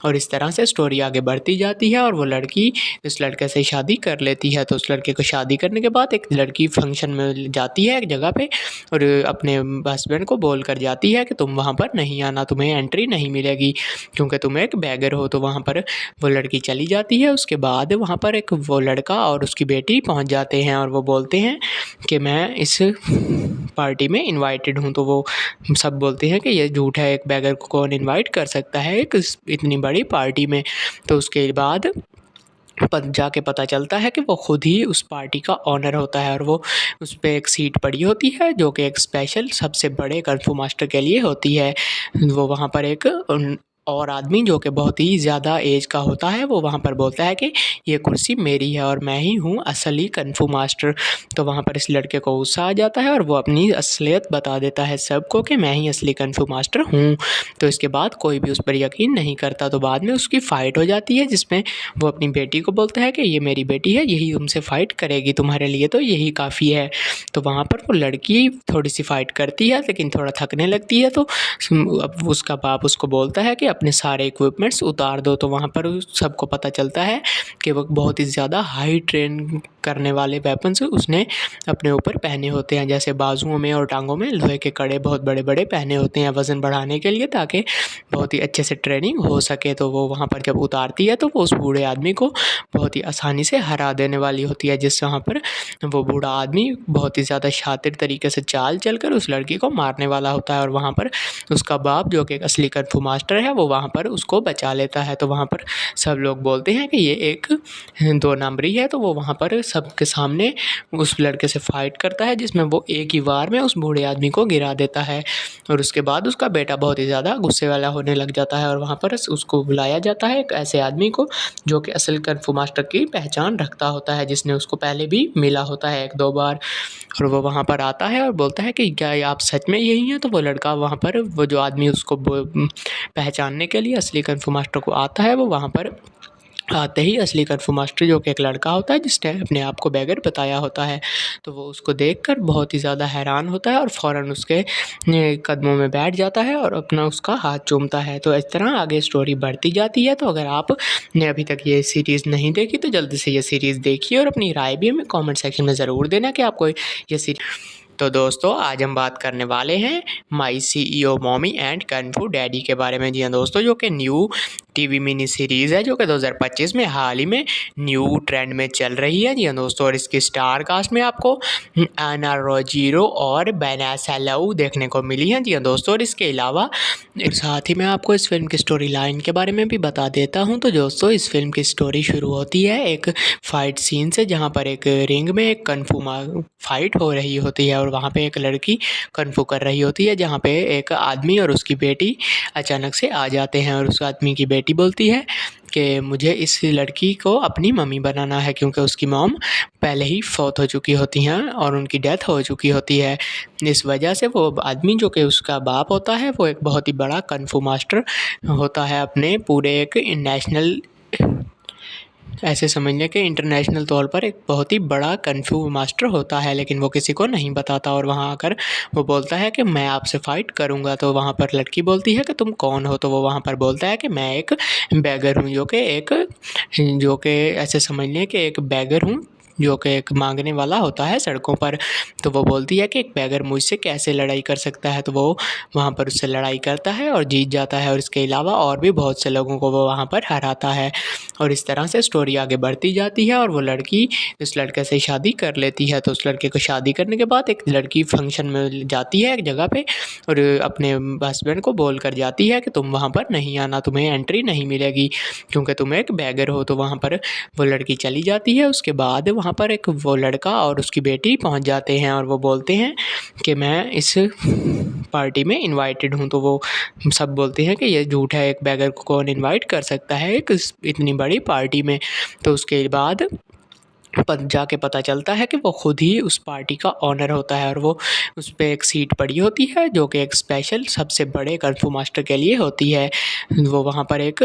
और इस तरह से स्टोरी आगे बढ़ती जाती है और वो लड़की इस लड़के से शादी कर लेती है। तो उस लड़के को शादी करने के बाद एक लड़की फंक्शन में जाती है एक जगह पे और अपने हस्बैंड को बोल कर जाती है कि तुम वहाँ पर नहीं आना, तुम्हें एंट्री नहीं मिलेगी क्योंकि तुम एक बैगर हो। तो वहाँ पर वो लड़की चली जाती है। उसके बाद वहाँ पर एक वो लड़का और उसकी बेटी पहुँच जाते हैं और वो बोलते हैं कि मैं इस पार्टी में इनवाइटेड हूँ। तो वो सब बोलते हैं कि ये झूठ है, एक बैगर को कौन इनवाइट कर सकता है एक इतनी बड़ी पार्टी में। तो उसके बाद जाके पता चलता है कि वो खुद ही उस पार्टी का ऑनर होता है और वो उस पर एक सीट पड़ी होती है, जो कि एक स्पेशल सबसे बड़े कung फू मास्टर के लिए होती है। वो वहाँ पर एक और आदमी, जो कि बहुत ही ज़्यादा एज का होता है, वो वहाँ पर बोलता है कि ये कुर्सी मेरी है और मैं ही हूँ असली कung फू मास्टर। तो वहाँ पर इस लड़के को गुस्सा आ जाता है और वो अपनी असलियत बता देता है सबको कि मैं ही असली कung फू मास्टर हूँ। तो इसके बाद कोई भी उस पर यकीन नहीं करता। तो बाद में उसकी फ़ाइट हो जाती है, जिसमें वो अपनी बेटी को बोलता है कि ये मेरी बेटी है, यही तुमसे फ़ाइट करेगी, तुम्हारे लिए तो यही काफ़ी है। तो वहाँ पर वो लड़की थोड़ी सी फ़ाइट करती है, लेकिन थोड़ा थकने लगती है। तो अब उसका बाप उसको बोलता है कि अपने सारे इक्विपमेंट्स उतार दो। तो वहाँ पर सबको पता चलता है कि वो बहुत ही ज़्यादा हाई ट्रेन करने वाले वेपन्स उसने अपने ऊपर पहने होते हैं, जैसे बाजुओं में और टांगों में लोहे के कड़े बहुत बड़े बड़े पहने होते हैं वज़न बढ़ाने के लिए, ताकि बहुत ही अच्छे से ट्रेनिंग हो सके। तो वो वहाँ पर जब उतारती है तो वो उस बूढ़े आदमी को बहुत ही आसानी से हरा देने वाली होती है, जिससे वहाँ पर वो बूढ़ा आदमी बहुत ही ज़्यादा शातिर तरीके से चाल चलकर उस लड़की को मारने वाला होता है। और वहाँ पर उसका बाप, जो कि एक असली कung फू मास्टर है, वो वहाँ पर उसको बचा लेता है। तो वहाँ पर सब लोग बोलते हैं कि ये एक 2 नंबरी है, तो वो वहाँ पर सबके सामने उस लड़के से फ़ाइट करता है, जिसमें वो एक ही वार में उस बूढ़े आदमी को गिरा देता है। और उसके बाद उसका बेटा बहुत ही ज़्यादा गुस्से वाला होने लग जाता है और वहाँ पर उसको बुलाया जाता है एक ऐसे आदमी को जो कि असल कung फ़ू मास्टर की पहचान रखता होता है, जिसने उसको पहले भी मिला होता है 1-2 बार। और वो वहाँ पर आता है और बोलता है कि क्या ये आप सच में यही हैं? तो वो लड़का वहाँ पर, वो जो आदमी उसको पहचानने के लिए असली कung फ़ू मास्टर को आता है, वो वहाँ पर आते ही असली कung फ़ू मास्टर, जो कि एक लड़का होता है जिसने अपने आप को बैगर बताया होता है, तो वो उसको देखकर बहुत ही ज़्यादा हैरान होता है और फ़ौरन उसके कदमों में बैठ जाता है और अपना उसका हाथ चूमता है। तो इस तरह आगे स्टोरी बढ़ती जाती है। तो अगर आपने अभी तक ये सीरीज़ नहीं देखी तो जल्दी से ये सीरीज़ देखिए और अपनी राय भी हमें कमेंट सेक्शन में ज़रूर देना कि आपको ये तो दोस्तों आज हम बात करने वाले हैं my CEO mommy and कung फ़ू daddy के बारे में। जी हाँ दोस्तों, जो कि न्यू टीवी मिनी सीरीज़ है, जो कि 2025 में हाल ही में न्यू ट्रेंड में चल रही है। जी हाँ दोस्तों, और इसकी स्टार कास्ट में आपको एना रोजीरो और वेनेसा लिऊ देखने को मिली है। जी हाँ दोस्तों, और इसके अलावा साथ ही मैं आपको इस फिल्म की स्टोरी लाइन के बारे में भी बता देता हूँ। तो दोस्तों, इस फिल्म की स्टोरी शुरू होती है एक फ़ाइट सीन से, जहाँ पर एक रिंग में एक कung फ़ू फाइट हो रही होती है और वहाँ पे एक लड़की कung फ़ू कर रही होती है, जहाँ पे एक आदमी और उसकी बेटी अचानक से आ जाते हैं और उस आदमी की बेटी बोलती है कि मुझे इस लड़की को अपनी मम्मी बनाना है, क्योंकि उसकी मॉम पहले ही फौत हो चुकी होती हैं और उनकी डेथ हो चुकी होती है। इस वजह से वो आदमी, जो कि उसका बाप होता है, वो एक बहुत ही बड़ा कung फ़ू मास्टर होता है, अपने पूरे एक नेशनल, ऐसे समझ लें कि इंटरनेशनल तौर पर एक बहुत ही बड़ा कung फ़ू मास्टर होता है, लेकिन वो किसी को नहीं बताता। और वहाँ आकर वो बोलता है कि मैं आपसे फ़ाइट करूँगा। तो वहाँ पर लड़की बोलती है कि तुम कौन हो? तो वो वहाँ पर बोलता है कि मैं एक बेगर हूँ, जो कि ऐसे समझ लें कि एक बेगर हूँ, जो कि एक मांगने वाला होता है सड़कों पर। तो वो बोलती है कि एक बेगर मुझसे कैसे लड़ाई कर सकता है? तो वो वहाँ पर उससे लड़ाई करता है और जीत जाता है, और इसके अलावा और भी बहुत से लोगों को वो वहाँ पर हराता है। और इस तरह से स्टोरी आगे बढ़ती जाती है और वो लड़की इस लड़के से शादी कर लेती है। तो उस लड़के को शादी करने के बाद एक लड़की फंक्शन में जाती है एक जगह पे और अपने हस्बैंड को बोल कर जाती है कि तुम वहाँ पर नहीं आना, तुम्हें एंट्री नहीं मिलेगी क्योंकि तुम एक बेगर हो। तो वहाँ पर वो लड़की चली जाती है। उसके बाद वहाँ पर एक वो लड़का और उसकी बेटी पहुँच जाते हैं और वो बोलते हैं कि मैं इस पार्टी में इनवाइटेड हूँ। तो वो सब बोलते हैं कि ये झूठ है, एक बेगर को कौन इनवाइट कर सकता है एक इतनी बड़ी पार्टी में। तो उसके बाद जाके पता चलता है कि वो खुद ही उस पार्टी का ऑनर होता है और वो उस पे एक सीट पड़ी होती है, जो कि एक स्पेशल सबसे बड़े कung फ़ू मास्टर के लिए होती है। वो वहाँ पर एक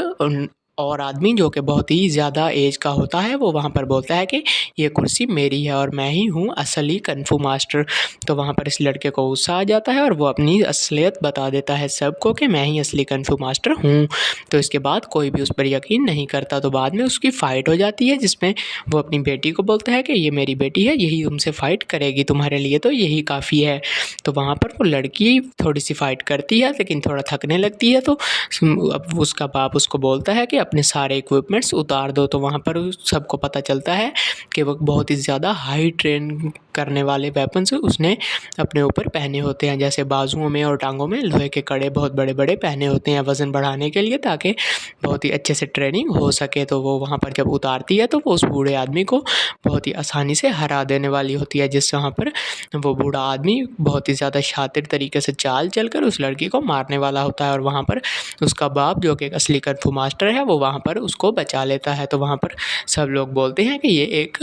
और आदमी, जो कि बहुत ही ज़्यादा एज का होता है, वो वहाँ पर बोलता है कि ये कुर्सी मेरी है और मैं ही हूँ असली कung फ़ू मास्टर। तो वहाँ पर इस लड़के को गुस्सा आ जाता है और वो अपनी असलियत बता देता है सबको कि मैं ही असली कung फ़ू मास्टर हूँ। तो इसके बाद कोई भी उस पर यकीन नहीं करता। तो बाद में उसकी फ़ाइट हो जाती है, जिसमें वो अपनी बेटी को बोलता है कि ये मेरी बेटी है, यही तुमसे फ़ाइट करेगी, तुम्हारे लिए तो यही काफ़ी है। तो वहाँ पर वो लड़की थोड़ी सी फ़ाइट करती है, लेकिन थोड़ा थकने लगती है। तो अब उसका बाप उसको बोलता है कि अपने सारे इक्विपमेंट्स उतार दो। तो वहाँ पर सबको पता चलता है कि वो बहुत ही ज़्यादा हाई ट्रेन करने वाले वेपन्स उसने अपने ऊपर पहने होते हैं, जैसे बाजुओं में और टांगों में लोहे के कड़े बहुत बड़े बड़े पहने होते हैं वज़न बढ़ाने के लिए, ताकि बहुत ही अच्छे से ट्रेनिंग हो सके। तो वो वहाँ पर जब उतारती है तो वो उस बूढ़े आदमी को बहुत ही आसानी से हरा देने वाली होती है, जिससे वहाँ पर वो बूढ़ा आदमी बहुत ही ज़्यादा शातिर तरीके से चाल चलकर उस लड़की को मारने वाला होता है। और वहाँ पर उसका बाप, जो कि एक असली कung फ़ू मास्टर है, वो वहाँ पर उसको बचा लेता है। तो वहाँ पर सब लोग बोलते हैं कि ये एक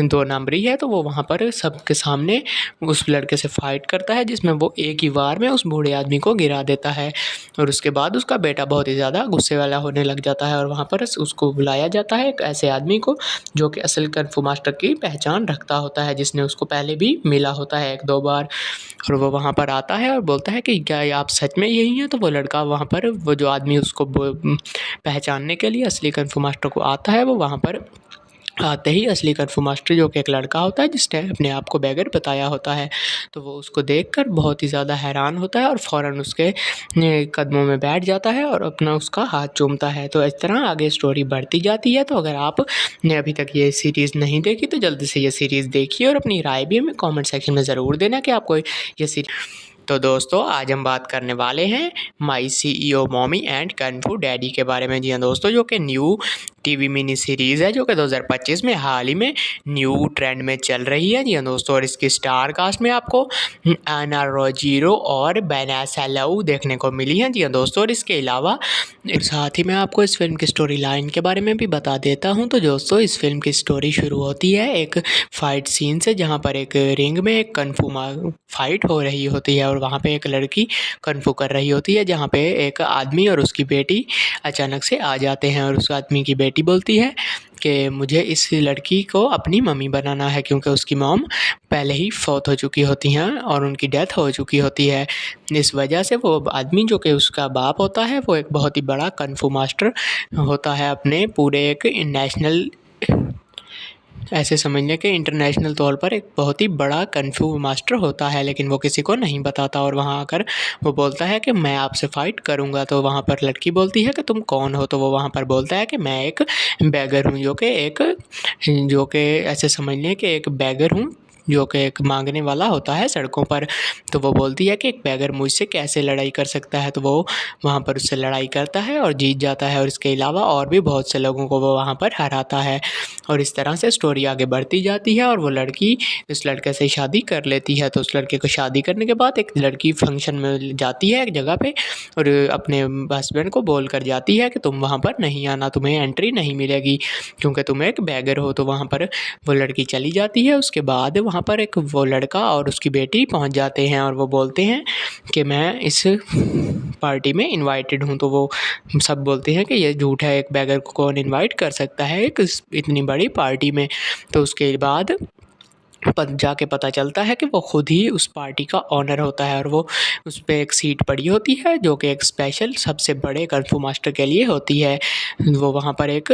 2 नंबरी है। तो वो वहाँ पर सबके सामने उस लड़के से फ़ाइट करता है, जिसमें वो एक ही वार में उस बूढ़े आदमी को गिरा देता है। और उसके बाद उसका बेटा बहुत ही ज़्यादा गुस्से वाला होने लग जाता है और वहाँ पर उसको बुलाया जाता है एक ऐसे आदमी को जो कि असल कung फ़ू मास्टर की पहचान रखता होता है, जिसने उसको पहले भी मिला होता है 1-2 बार। और वो वहाँ पर आता है और बोलता है कि क्या ये आप सच में यही हैं? तो वो लड़का वहाँ पर, वो जो आदमी उसको पहचानने के लिए असली कung फ़ू मास्टर को आता है, वो वहाँ पर आते ही असली कung फ़ू मास्टर, जो कि एक लड़का होता है जिसने अपने आप को बैगर बताया होता है, तो वो उसको देखकर बहुत ही ज़्यादा हैरान होता है और फ़ौरन उसके कदमों में बैठ जाता है और अपना उसका हाथ चूमता है। तो इस तरह आगे स्टोरी बढ़ती जाती है। तो अगर आपने अभी तक ये सीरीज़ नहीं देखी तो जल्दी से ये सीरीज़ देखिए और अपनी राय भी हमें कमेंट सेक्शन में ज़रूर देना कि आपको ये तो दोस्तों आज हम बात करने वाले हैं my CEO mommy and kung fu daddy के बारे में। जी हाँ दोस्तों, जो कि न्यू टीवी मिनी सीरीज़ है जो कि 2025 में हाल ही में न्यू ट्रेंड में चल रही है। जी हाँ दोस्तों, और इसकी स्टार कास्ट में आपको आना रोजीरो और बेनासा लऊ देखने को मिली है। जी हाँ दोस्तों, और इसके अलावा साथ ही मैं आपको इस फिल्म की स्टोरी लाइन के बारे में भी बता देता हूँ। तो दोस्तों इस फिल्म की स्टोरी शुरू होती है एक फाइट सीन से, जहाँ पर एक रिंग में एक कन्फू फाइट हो रही होती है और वहाँ पे एक लड़की कन्फू कर रही होती है, जहाँ पे एक आदमी और उसकी बेटी अचानक से आ जाते हैं और उस आदमी की बेटी बोलती है कि मुझे इस लड़की को अपनी मम्मी बनाना है, क्योंकि उसकी मॉम पहले ही फौत हो चुकी होती हैं और उनकी डेथ हो चुकी होती है। इस वजह से वो आदमी जो कि उसका बाप होता है वो एक बहुत ही बड़ा कन्फू मास्टर होता है, अपने पूरे एक नेशनल, ऐसे समझ लें कि इंटरनेशनल तौर पर एक बहुत ही बड़ा कन्फू मास्टर होता है, लेकिन वो किसी को नहीं बताता। और वहाँ आकर वो बोलता है कि मैं आपसे फ़ाइट करूँगा। तो वहाँ पर लड़की बोलती है कि तुम कौन हो? तो वो वहाँ पर बोलता है कि मैं एक बैगर हूँ, जो कि ऐसे समझ लें कि एक बैगर हूँ जो कि एक मांगने वाला होता है सड़कों पर। तो वो बोलती है कि एक बैगर मुझसे कैसे लड़ाई कर सकता है? तो वो वहाँ पर उससे लड़ाई करता है और जीत जाता है, और इसके अलावा और भी बहुत से लोगों को वो वहाँ पर हराता है। और इस तरह से स्टोरी आगे बढ़ती जाती है और वो लड़की उस लड़के से शादी कर लेती है। तो उस लड़के को शादी करने के बाद एक लड़की फंक्शन में जाती है एक जगह पे और अपने हस्बैंड को बोल कर जाती है कि तुम वहाँ पर नहीं आना, तुम्हें एंट्री नहीं मिलेगी क्योंकि तुम एक बैगर हो। तो वहाँ पर वो लड़की चली जाती है। उसके बाद वहाँ पर एक वो लड़का और उसकी बेटी पहुँच जाते हैं और वो बोलते हैं कि मैं इस पार्टी में इनवाइटेड हूँ। तो वो सब बोलते हैं कि ये झूठ है, एक बैगर को कौन इनवाइट कर सकता है एक इतनी बड़ी पार्टी में। तो उसके बाद जाके पता चलता है कि वो खुद ही उस पार्टी का ऑनर होता है और वो उस पे एक सीट पड़ी होती है जो कि एक स्पेशल सबसे बड़े कung फू मास्टर के लिए होती है। वो वहाँ पर एक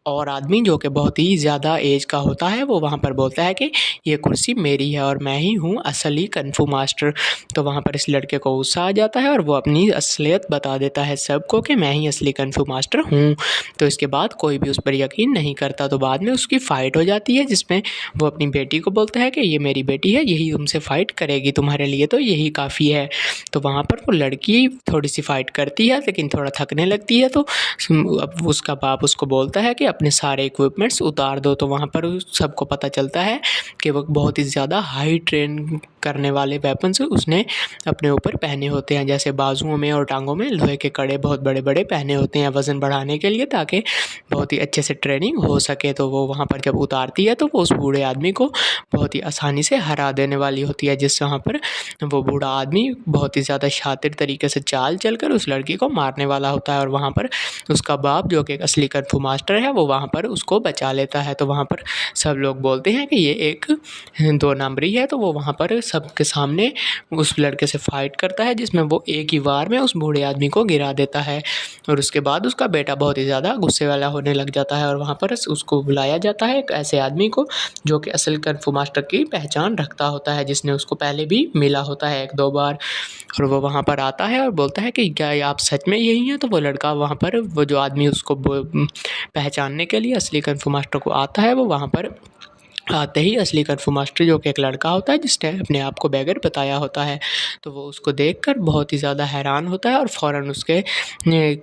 और आदमी जो कि बहुत ही ज़्यादा एज का होता है वो वहाँ पर बोलता है कि ये कुर्सी मेरी है और मैं ही हूँ असली कung फू मास्टर। तो वहाँ पर इस लड़के को गुस्सा आ जाता है और वो अपनी असलियत बता देता है सबको कि मैं ही असली कung फू मास्टर हूँ। तो इसके बाद कोई भी उस पर यकीन नहीं करता। तो बाद में उसकी फ़ाइट हो जाती है जिसमें वो अपनी बेटी को बोलता है कि ये मेरी बेटी है, यही तुमसे फ़ाइट करेगी, तुम्हारे लिए तो यही काफ़ी है। तो वहाँ पर वो लड़की थोड़ी सी फ़ाइट करती है लेकिन थोड़ा थकने लगती है। तो अब उसका बाप उसको बोलता है कि अपने सारे इक्विपमेंट्स उतार दो। तो वहाँ पर सबको पता चलता है कि वो बहुत ही ज़्यादा हाई ट्रेन करने वाले वेपन्स उसने अपने ऊपर पहने होते हैं, जैसे बाजुओं में और टांगों में लोहे के कड़े बहुत बड़े बड़े पहने होते हैं वज़न बढ़ाने के लिए, ताकि बहुत ही अच्छे से ट्रेनिंग हो सके। तो वो वहाँ पर जब उतारती है तो वो उस बूढ़े आदमी को बहुत ही आसानी से हरा देने वाली होती है, जिस वहाँ पर वो बूढ़ा आदमी बहुत ही ज़्यादा शातिर तरीके से चाल चलकर उस लड़की को मारने वाला होता है। और वहाँ पर उसका बाप जो कि एक असली कung फू मास्टर है वो वहाँ पर उसको बचा लेता है। तो वहाँ पर सब लोग बोलते हैं कि ये एक 2 नंबरी है। तो वो वहाँ पर सबके सामने उस लड़के से फ़ाइट करता है जिसमें वो एक ही वार में उस बूढ़े आदमी को गिरा देता है। और उसके बाद उसका बेटा बहुत ही ज़्यादा गुस्से वाला होने लग जाता है और वहाँ पर उसको बुलाया जाता है एक ऐसे आदमी को जो कि असल कung फू मास्टर की पहचान रखता होता है, जिसने उसको पहले भी मिला होता है 1-2 बार। और वो वहाँ पर आता है और बोलता है कि क्या आप सच में यही हैं? तो वो लड़का वहाँ पर वो जो आदमी उसको पहचानने के लिए असली कung फू मास्टर को आता है, वो वहाँ पर आते ही असली कung फू मास्टर जो कि एक लड़का होता है जिसने अपने आप को बैगर बताया होता है, तो वो उसको देखकर बहुत ही ज़्यादा हैरान होता है और फ़ौरन उसके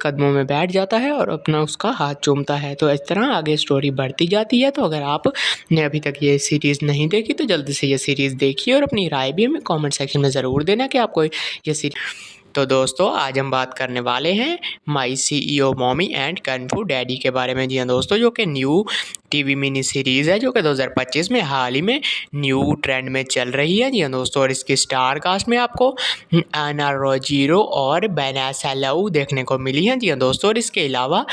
कदमों में बैठ जाता है और अपना उसका हाथ चूमता है। तो इस तरह आगे स्टोरी बढ़ती जाती है। तो अगर आपने अभी तक ये सीरीज़ नहीं देखी तो जल्दी से ये सीरीज़ देखिए और अपनी राय भी हमें कमेंट सेक्शन में ज़रूर देना कि आपको ये सीरीज़। तो दोस्तों आज हम बात करने वाले हैं my CEO mommy and kung fu daddy के बारे में। जी हाँ दोस्तों, जो कि न्यू टीवी मिनी सीरीज़ है जो कि 2025 में हाल ही में न्यू ट्रेंड में चल रही है। जी हाँ दोस्तों, और इसकी स्टार कास्ट में आपको आना रोजीरो और बेनासा लऊ देखने को मिली है। जी हाँ दोस्तों, और इसके अलावा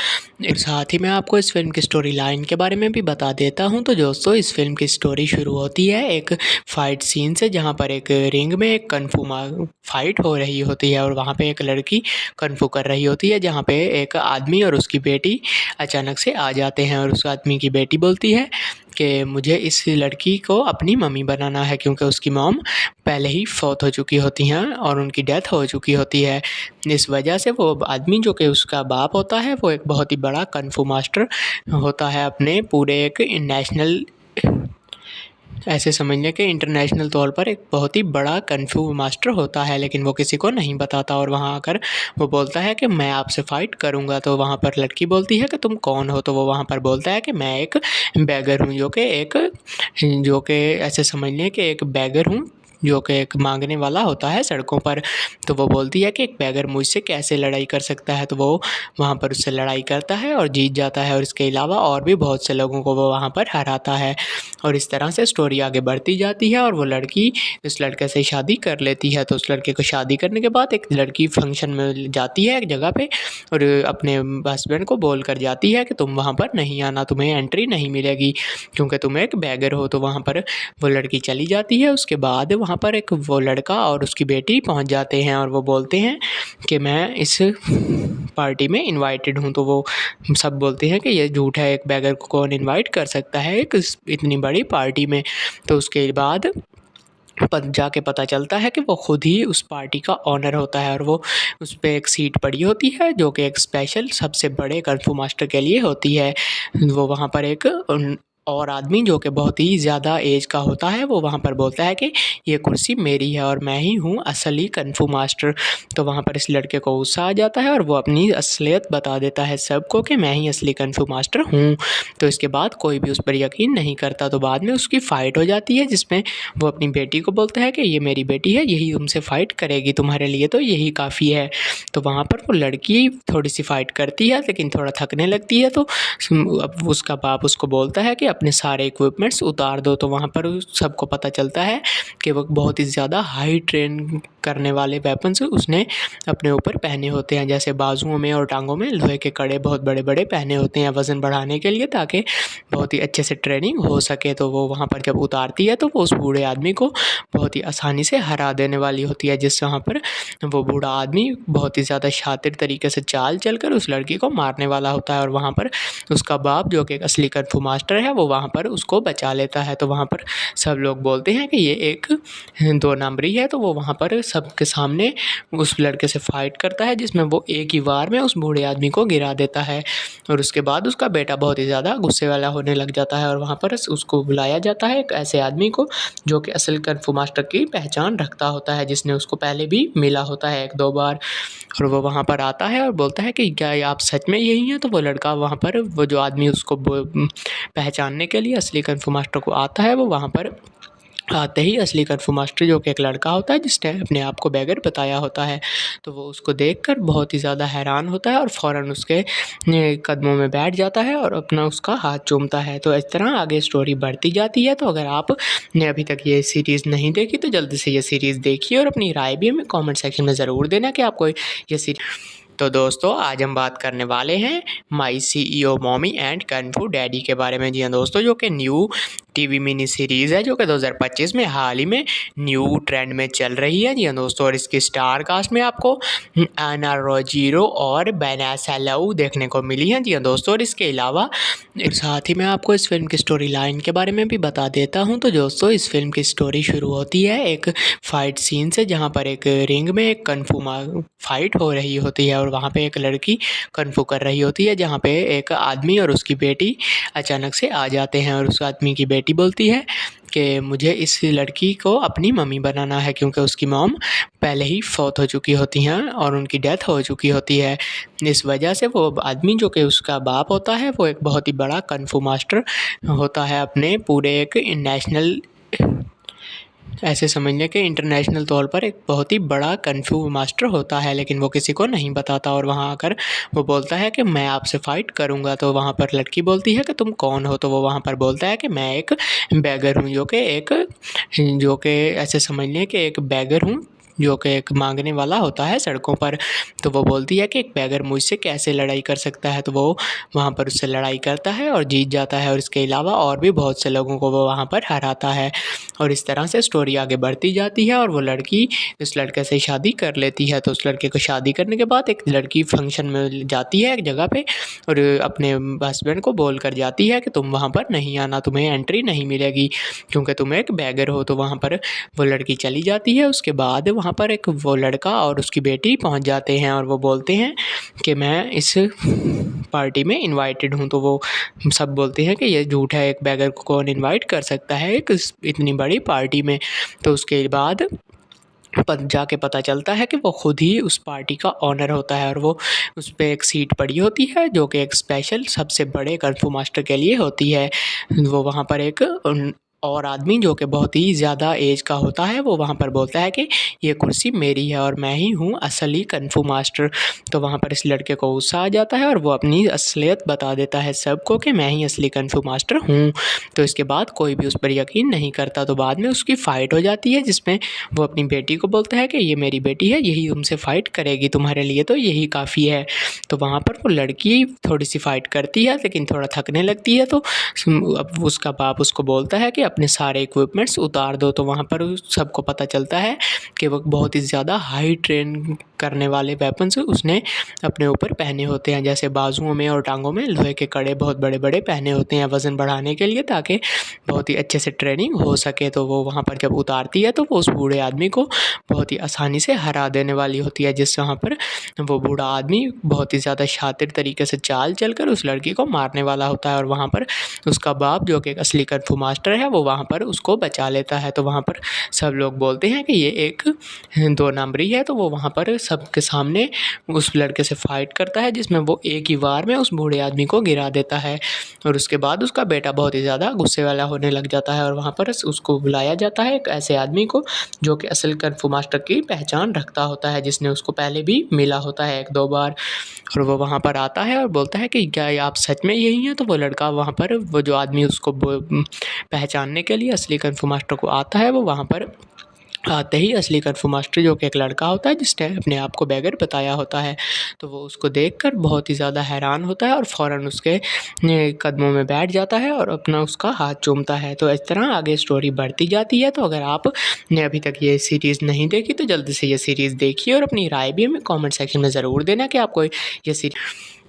साथ ही मैं आपको इस फिल्म की स्टोरी लाइन के बारे में भी बता देता हूँ। तो दोस्तों इस फिल्म की स्टोरी शुरू होती है एक फाइट सीन से, जहाँ पर एक रिंग में एक कung फू फाइट हो रही होती है और वहाँ पे एक लड़की कung फू कर रही होती है, जहाँ पे एक आदमी और उसकी बेटी अचानक से आ जाते हैं। और उस आदमी की बेटी बोलती है कि मुझे इस लड़की को अपनी मम्मी बनाना है, क्योंकि उसकी मॉम पहले ही फौत हो चुकी होती हैं और उनकी डेथ हो चुकी होती है। इस वजह से वो आदमी जो कि उसका बाप होता है वो एक बहुत ही बड़ा कung फू मास्टर होता है, अपने पूरे एक नेशनल, ऐसे समझिए कि इंटरनेशनल तौर पर एक बहुत ही बड़ा कung फू मास्टर होता है, लेकिन वो किसी को नहीं बताता और वहाँ आकर वो बोलता है कि मैं आपसे फ़ाइट करूँगा। तो वहाँ पर लड़की बोलती है कि तुम कौन हो? तो वो वहाँ पर बोलता है कि मैं एक बेगर हूँ, जो कि ऐसे समझ लें कि एक बेगर हूँ, जो कि एक माँगने वाला होता है सड़कों पर। तो वो बोलती है कि एक बेगर मुझसे कैसे लड़ाई कर सकता है? तो वो वहाँ पर उससे लड़ाई करता है और जीत जाता है और इसके अलावा और भी बहुत से लोगों को वो वहाँ पर हराता है। और इस तरह से स्टोरी आगे बढ़ती जाती है और वो लड़की इस लड़के से शादी कर लेती है। तो उस लड़के को शादी करने के बाद एक लड़की फंक्शन में जाती है एक जगह पे और अपने हस्बैंड को बोल कर जाती है कि तुम वहाँ पर नहीं आना, तुम्हें एंट्री नहीं मिलेगी क्योंकि तुम एक बेगर हो। तो वहाँ पर वो लड़की चली जाती है। उसके बाद वहाँ पर एक वो लड़का और उसकी बेटी पहुँच जाते हैं और वो बोलते हैं कि मैं इस पार्टी में इनवाइटेड हूँ। तो वो सब बोलते हैं कि ये झूठ है, एक बेगर को कौन इनवाइट कर सकता है एक इतनी बड़ी पार्टी में। तो उसके बाद जाके पता चलता है कि वो खुद ही उस पार्टी का ओनर होता है और वो उस पे एक सीट पड़ी होती है जो कि एक स्पेशल सबसे बड़े कung फू मास्टर के लिए होती है। वो वहाँ पर एक और आदमी जो कि बहुत ही ज़्यादा एज का होता है वो वहाँ पर बोलता है कि ये कुर्सी मेरी है और मैं ही हूँ असली कung फू मास्टर। तो वहाँ पर इस लड़के को गुस्सा आ जाता है और वो अपनी असलियत बता देता है सबको कि मैं ही असली कung फू मास्टर हूँ। तो इसके बाद कोई भी उस पर यकीन नहीं करता। तो बाद में उसकी फ़ाइट हो जाती है जिसमें वो अपनी बेटी को बोलता है कि ये मेरी बेटी है, यही तुमसे फ़ाइट करेगी, तुम्हारे लिए तो यही काफ़ी है। तो वहाँ पर वो लड़की थोड़ी-सी फ़ाइट करती है लेकिन थोड़ा थकने लगती है। तो अब उसका बाप उसको बोलता है कि अपने सारे इक्विपमेंट्स उतार दो। तो वहाँ पर सबको पता चलता है कि वो बहुत ही ज़्यादा हाई ट्रेन करने वाले वेपन्स उसने अपने ऊपर पहने होते हैं, जैसे बाजुओं में और टांगों में लोहे के कड़े बहुत बड़े-बड़े पहने होते हैं वज़न बढ़ाने के लिए, ताकि बहुत ही अच्छे से ट्रेनिंग हो सके। तो वो वहाँ पर जब उतारती है तो वो उस बूढ़े आदमी को बहुत ही आसानी से हरा देने वाली होती है, जिस वहाँ पर वो बूढ़ा आदमी बहुत ही ज़्यादा शातिर तरीके से चाल चलकर उस लड़की को मारने वाला होता है। और वहाँ पर उसका बाप जो कि एक असली कung फू मास्टर है वो वहाँ पर उसको बचा लेता है। तो वहाँ पर सब लोग बोलते हैं कि ये एक 2 नंबरी है। तो वो वहाँ पर सबके सामने उस लड़के से फ़ाइट करता है जिसमें वो एक ही वार में उस बूढ़े आदमी को गिरा देता है। और उसके बाद उसका बेटा बहुत ही ज़्यादा गुस्से वाला होने लग जाता है और वहाँ पर उसको बुलाया जाता है एक ऐसे आदमी को जो कि असल कung फू मास्टर की पहचान रखता होता है, जिसने उसको पहले भी मिला होता है 1-2 बार। और वो वहाँ पर आता है और बोलता है कि क्या आप सच में यही हैं? तो वो लड़का वहाँ पर वो जो आदमी उसको पहचानने के लिए असली कung फू मास्टर को आता है, वो वहाँ पर आते ही असली कung फू मास्टर जो कि एक लड़का होता है जिसने अपने आप को बेगर बताया होता है, तो वो उसको देखकर बहुत ही ज़्यादा हैरान होता है और फ़ौरन उसके कदमों में बैठ जाता है और अपना उसका हाथ चूमता है। तो इस तरह आगे स्टोरी बढ़ती जाती है। तो अगर आपने अभी तक ये सीरीज़ नहीं देखी तो जल्दी से ये सीरीज़ देखिए और अपनी राय भी हमें कमेंट सेक्शन में ज़रूर देना कि आपको ये तो दोस्तों आज हम बात करने वाले हैं माई CEO मॉमी एंड कung फू डैडी के बारे में। जी हाँ दोस्तों, जो कि न्यू टीवी मिनी सीरीज़ है जो कि 2025 में हाल ही में न्यू ट्रेंड में चल रही है। जी हाँ दोस्तों, और इसकी स्टार कास्ट में आपको एना रोजीरो और वैनेसा लिउ देखने को मिली हैं। जी हाँ दोस्तों, और इसके अलावा साथ ही मैं आपको इस फिल्म की स्टोरी लाइन के बारे में भी बता देता हूँ। तो दोस्तों इस फिल्म की स्टोरी शुरू होती है एक फ़ाइट सीन से, जहाँ पर एक रिंग में एक कung फू फाइट हो रही होती है और वहाँ पे एक लड़की कung फू कर रही होती है, जहाँ पे एक आदमी और उसकी बेटी अचानक से आ जाते हैं और उस आदमी की बेटी बोलती है कि मुझे इस लड़की को अपनी मम्मी बनाना है क्योंकि उसकी मॉम पहले ही फौत हो चुकी होती हैं और उनकी डेथ हो चुकी होती है। इस वजह से वो आदमी जो कि उसका बाप होता है वो एक बहुत ही बड़ा कung फू मास्टर होता है, अपने पूरे एक नेशनल ऐसे समझ लें कि इंटरनेशनल तौर पर एक बहुत ही बड़ा कung फू मास्टर होता है, लेकिन वो किसी को नहीं बताता। और वहाँ आकर वो बोलता है कि मैं आपसे फ़ाइट करूँगा। तो वहाँ पर लड़की बोलती है कि तुम कौन हो? तो वो वहाँ पर बोलता है कि मैं एक बेगर हूँ, जो कि ऐसे समझ लें कि एक बेगर हूँ जो कि एक मांगने वाला होता है सड़कों पर। तो वो बोलती है कि एक बेगर मुझसे कैसे लड़ाई कर सकता है? तो वो वहाँ पर उससे लड़ाई करता है और जीत जाता है और इसके अलावा और भी बहुत से लोगों को वो वहाँ पर हराता है। और इस तरह से स्टोरी आगे बढ़ती जाती है और वो लड़की इस लड़के से शादी कर लेती है। तो उस लड़के को शादी करने के बाद एक लड़की फंक्शन में जाती है एक जगह पे और अपने हस्बैंड को बोल कर जाती है कि तुम वहाँ पर नहीं आना, तुम्हें एंट्री नहीं मिलेगी क्योंकि तुम एक बेगर हो। तो वहाँ पर वो लड़की चली जाती है। उसके बाद वहाँ वहाँ पर एक वो लड़का और उसकी बेटी पहुँच जाते हैं और वो बोलते हैं कि मैं इस पार्टी में इनवाइटेड हूँ। तो वो सब बोलते हैं कि ये झूठ है, एक बेगर को कौन इनवाइट कर सकता है एक इतनी बड़ी पार्टी में। तो उसके बाद जाके पता चलता है कि वो खुद ही उस पार्टी का ओनर होता है और वो उस पे एक सीट पड़ी होती है जो कि एक स्पेशल सबसे बड़े कung fu मास्टर के लिए होती है। वो वहाँ पर एक और आदमी जो कि बहुत ही ज़्यादा एज का होता है वो वहाँ पर बोलता है कि ये कुर्सी मेरी है और मैं ही हूँ असली कung fu मास्टर। तो वहाँ पर इस लड़के को गुस्सा आ जाता है और वो अपनी असलियत बता देता है सबको कि मैं ही असली कung fu मास्टर हूँ। तो इसके बाद कोई भी उस पर यकीन नहीं करता। तो बाद में उसकी फ़ाइट हो जाती है जिसमें वो अपनी बेटी को बोलता है कि ये मेरी बेटी है, यही तुमसे फ़ाइट करेगी, तुम्हारे लिए तो यही काफ़ी है। तो वहाँ पर वो लड़की थोड़ी सी फ़ाइट करती है लेकिन थोड़ा थकने लगती है। तो अब उसका बाप उसको बोलता है कि अपने सारे इक्विपमेंट्स उतार दो। तो वहाँ पर सबको पता चलता है कि वो बहुत ही ज़्यादा हाई ट्रेन करने वाले वेपन्स उसने अपने ऊपर पहने होते हैं, जैसे बाजुओं में और टांगों में लोहे के कड़े बहुत बड़े बड़े पहने होते हैं वज़न बढ़ाने के लिए, ताकि बहुत ही अच्छे से ट्रेनिंग हो सके। तो वो वहाँ पर जब उतारती है तो वो उस बूढ़े आदमी को बहुत ही आसानी से हरा देने वाली होती है, जिस वहाँ पर वो बूढ़ा आदमी बहुत ही ज़्यादा शातिर तरीके से चाल चलकर उस लड़की को मारने वाला होता है। और वहाँ पर उसका बाप जो कि एक असली कung fu मास्टर है वो वहाँ पर उसको बचा लेता है। तो वहाँ पर सब लोग बोलते हैं कि ये एक 2 नंबरी है। तो वो वहाँ पर सबके सामने उस लड़के से फ़ाइट करता है जिसमें वो एक ही वार में उस बूढ़े आदमी को गिरा देता है। और उसके बाद उसका बेटा बहुत ही ज़्यादा गुस्से वाला होने लग जाता है और वहाँ पर उसको बुलाया जाता है एक ऐसे आदमी को जो कि असल कung fu मास्टर की पहचान रखता होता है, जिसने उसको पहले भी मिला होता है 1-2 बार। और वो वहाँ पर आता है और बोलता है कि क्या आप सच में यही हैं? तो वो लड़का वहाँ पर वो जो आदमी उसको पहचानने के लिए असली कung fu मास्टर को आता है, वो वहाँ पर आते ही असली कung fu मास्टर जो कि एक लड़का होता है जिसने अपने आप को बेगर बताया होता है, तो वो उसको देखकर बहुत ही ज़्यादा हैरान होता है और फ़ौरन उसके कदमों में बैठ जाता है और अपना उसका हाथ चूमता है। तो इस तरह आगे स्टोरी बढ़ती जाती है। तो अगर आपने अभी तक ये सीरीज़ नहीं देखी तो जल्दी से ये सीरीज़ देखिए और अपनी राय भी हमें कमेंट सेक्शन में ज़रूर देना कि आपको ये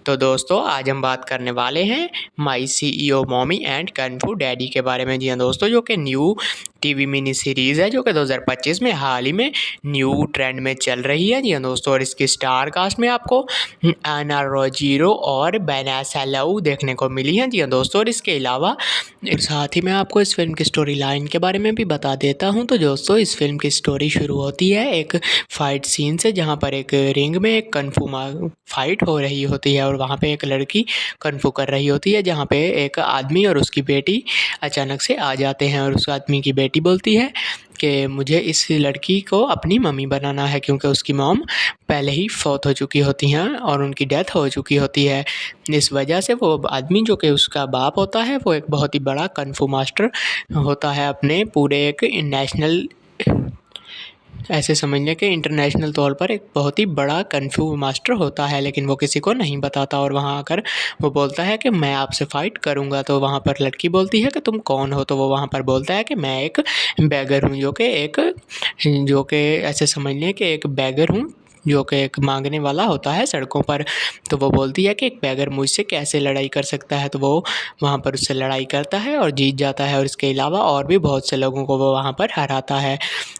तो दोस्तों आज हम बात करने वाले हैं my CEO mommy and kung fu daddy के बारे में। जी हाँ दोस्तों, जो कि न्यू टीवी मिनी सीरीज़ है जो कि 2025 में हाल ही में न्यू ट्रेंड में चल रही है। जी हाँ दोस्तों, और इसकी स्टार कास्ट में आपको आना रोजीरो और वैनेसा लाउ देखने को मिली है। जी हाँ दोस्तों, और इसके अलावा साथ ही मैं आपको इस फिल्म की स्टोरी लाइन के बारे में भी बता देता हूँ। तो दोस्तों इस फिल्म की स्टोरी शुरू होती है एक फ़ाइट सीन से, जहाँ पर एक रिंग में एक कung fu फाइट हो रही होती है और वहाँ पे एक लड़की कung fu कर रही होती है, जहाँ पे एक आदमी और उसकी बेटी अचानक से आ जाते हैं। और उस आदमी की बेटी बोलती है कि मुझे इस लड़की को अपनी मम्मी बनाना है, क्योंकि उसकी मॉम पहले ही फौत हो चुकी होती हैं और उनकी डेथ हो चुकी होती है। इस वजह से वो आदमी जो कि उसका बाप होता है वो एक बहुत ही बड़ा कung fu मास्टर होता है, अपने पूरे एक नेशनल ऐसे समझ लें कि इंटरनेशनल तौर पर एक बहुत ही बड़ा कung fu मास्टर होता है, लेकिन वो किसी को नहीं बताता। और वहाँ आकर वो बोलता है कि मैं आपसे फ़ाइट करूँगा। तो वहाँ पर लड़की बोलती है कि तुम कौन हो? तो वो वहाँ पर बोलता है कि मैं एक बेगर हूँ, जो कि ऐसे समझ लें कि एक बेगर हूँ जो कि एक मांगने वाला होता है सड़कों पर। तो वो बोलती है कि एक बेगर मुझसे कैसे लड़ाई कर सकता है? तो वो वहाँ पर उससे लड़ाई करता है और जीत जाता है और इसके अलावा और भी बहुत से लोगों को वो वहाँ पर हराता है।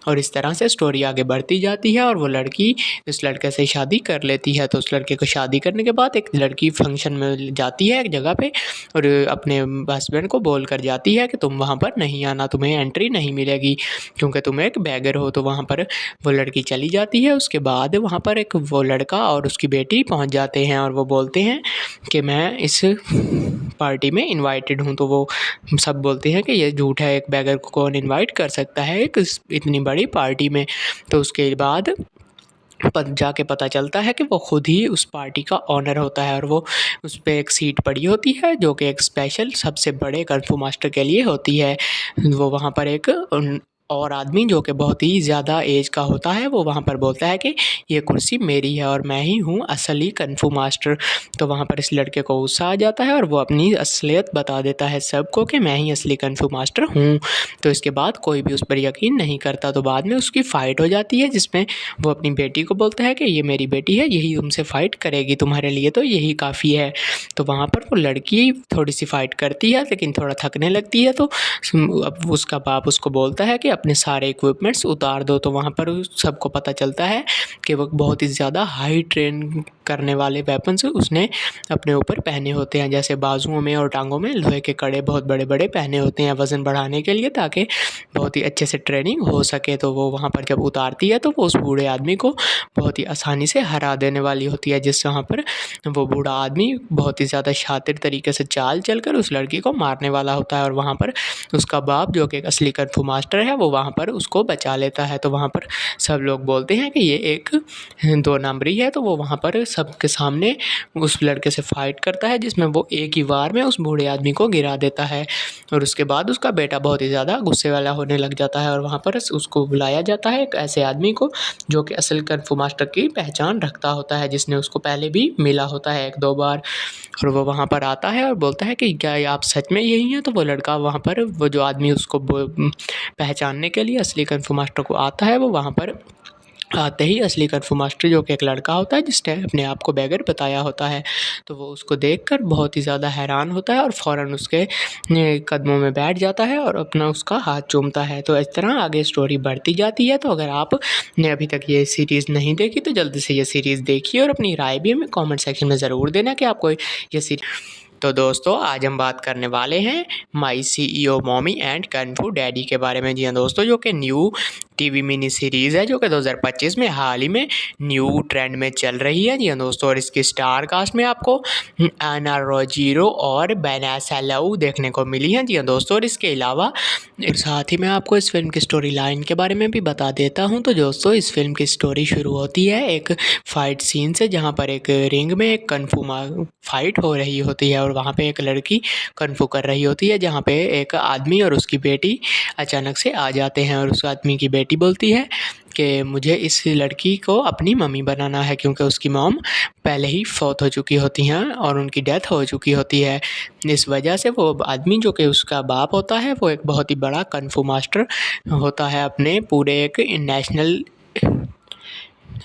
और इस तरह से स्टोरी आगे बढ़ती जाती है और वो लड़की इस लड़के से शादी कर लेती है। तो उस लड़के को शादी करने के बाद एक लड़की फंक्शन में जाती है एक जगह पे और अपने हस्बैंड को बोल कर जाती है कि तुम वहाँ पर नहीं आना, तुम्हें एंट्री नहीं मिलेगी क्योंकि तुम एक बेगर हो। तो वहाँ पर वो लड़की चली जाती है। उसके बाद वहाँ पर एक वो लड़का और उसकी बेटी पहुँच जाते हैं और वो बोलते हैं कि मैं इस पार्टी में इनवाइटेड हूँ। तो वो सब बोलते हैं कि ये झूठ है, एक बेगर को कौन इनवाइट कर सकता है एक इतनी बड़ी पार्टी में। तो उसके बाद जाके पता चलता है कि वो खुद ही उस पार्टी का ओनर होता है और वो उस पे एक सीट पड़ी होती है जो कि एक स्पेशल सबसे बड़े कung fu मास्टर के लिए होती है। वो वहाँ पर एक और आदमी जो कि बहुत ही ज़्यादा एज का होता है वो वहाँ पर बोलता है कि ये कुर्सी मेरी है और मैं ही हूँ असली कung fu मास्टर। तो वहाँ पर इस लड़के को गुस्सा आ जाता है और वो अपनी असलियत बता देता है सबको कि मैं ही असली कung fu मास्टर हूँ। तो इसके बाद कोई भी उस पर यकीन नहीं करता। तो बाद में उसकी फ़ाइट हो जाती है जिसमें वो अपनी बेटी को बोलता है कि ये मेरी बेटी है, यही तुमसे फ़ाइट करेगी, तुम्हारे लिए तो यही काफ़ी है। तो वहाँ पर वो लड़की थोड़ी सी फ़ाइट करती है लेकिन थोड़ा थकने लगती है। तो अब उसका बाप उसको बोलता है कि अपने सारे इक्विपमेंट्स उतार दो। तो वहाँ पर सबको पता चलता है कि वो बहुत ही ज़्यादा हाई ट्रेन करने वाले वेपन्स उसने अपने ऊपर पहने होते हैं, जैसे बाजुओं में और टांगों में लोहे के कड़े बहुत बड़े-बड़े पहने होते हैं वज़न बढ़ाने के लिए, ताकि बहुत ही अच्छे से ट्रेनिंग हो सके। तो वो वहाँ पर जब उतारती है तो वो उस बूढ़े आदमी को बहुत ही आसानी से हरा देने वाली होती है, जिससे वहाँ पर वो बूढ़ा आदमी बहुत ही ज़्यादा शातिर तरीके से चाल चलकर उस लड़की को मारने वाला होता है। और वहाँ पर उसका बाप, जो कि एक असली कung fu मास्टर है, वो वहाँ पर उसको बचा लेता है। तो वहाँ पर सब लोग बोलते हैं कि ये एक 2 नंबरी है। तो वो वहाँ पर सबके सामने उस लड़के से फ़ाइट करता है, जिसमें वो एक ही वार में उस बूढ़े आदमी को गिरा देता है। और उसके बाद उसका बेटा बहुत ही ज़्यादा गुस्से वाला होने लग जाता है, और वहाँ पर उसको बुलाया जाता है एक ऐसे आदमी को जो कि असल कung fu मास्टर की पहचान रखता होता है, जिसने उसको पहले भी मिला होता है 1-2 बार। और वो वहाँ पर आता है और बोलता है कि क्या आप सच में यही हैं? तो वो लड़का वहाँ पर, वो जो आदमी उसको पहचानने के लिए असली कung fu मास्टर को आता है, वो वहाँ पर आते ही असली कung fu मास्टर, जो कि एक लड़का होता है जिसने अपने आप को बैगर बताया होता है, तो वो उसको देखकर बहुत ही ज़्यादा हैरान होता है और फ़ौरन उसके कदमों में बैठ जाता है और अपना उसका हाथ चूमता है। तो इस तरह आगे स्टोरी बढ़ती जाती है। तो अगर आपने अभी तक ये सीरीज़ नहीं देखी तो जल्दी से ये सीरीज़ देखिए और अपनी राय भी हमें कमेंट सेक्शन में ज़रूर देना कि आपको ये तो दोस्तों, आज हम बात करने वाले हैं my CEO mommy and kung fu daddy के बारे में। जी हाँ दोस्तों, जो कि न्यू टीवी मिनी सीरीज़ है, जो कि 2025 में हाल ही में न्यू ट्रेंड में चल रही है। जी हाँ दोस्तों, और इसकी स्टार कास्ट में आपको एना रोजीरो और वेनेसा लिऊ देखने को मिली है। जी हाँ दोस्तों, और इसके अलावा साथ ही मैं आपको इस फिल्म की स्टोरी लाइन के बारे में भी बता देता हूँ। तो दोस्तों, इस फिल्म की स्टोरी शुरू होती है एक फ़ाइट सीन से, जहाँ पर एक रिंग में एक कung fu फाइट हो रही होती है, और वहाँ पे एक लड़की कung fu कर रही होती है, जहाँ पे एक आदमी और उसकी बेटी अचानक से आ जाते हैं। और उस आदमी की बेटी बोलती है कि मुझे इस लड़की को अपनी मम्मी बनाना है, क्योंकि उसकी मॉम पहले ही फौत हो चुकी होती हैं और उनकी डेथ हो चुकी होती है। इस वजह से वो आदमी, जो कि उसका बाप होता है, वो एक बहुत ही बड़ा कung fu मास्टर होता है, अपने पूरे एक नेशनल,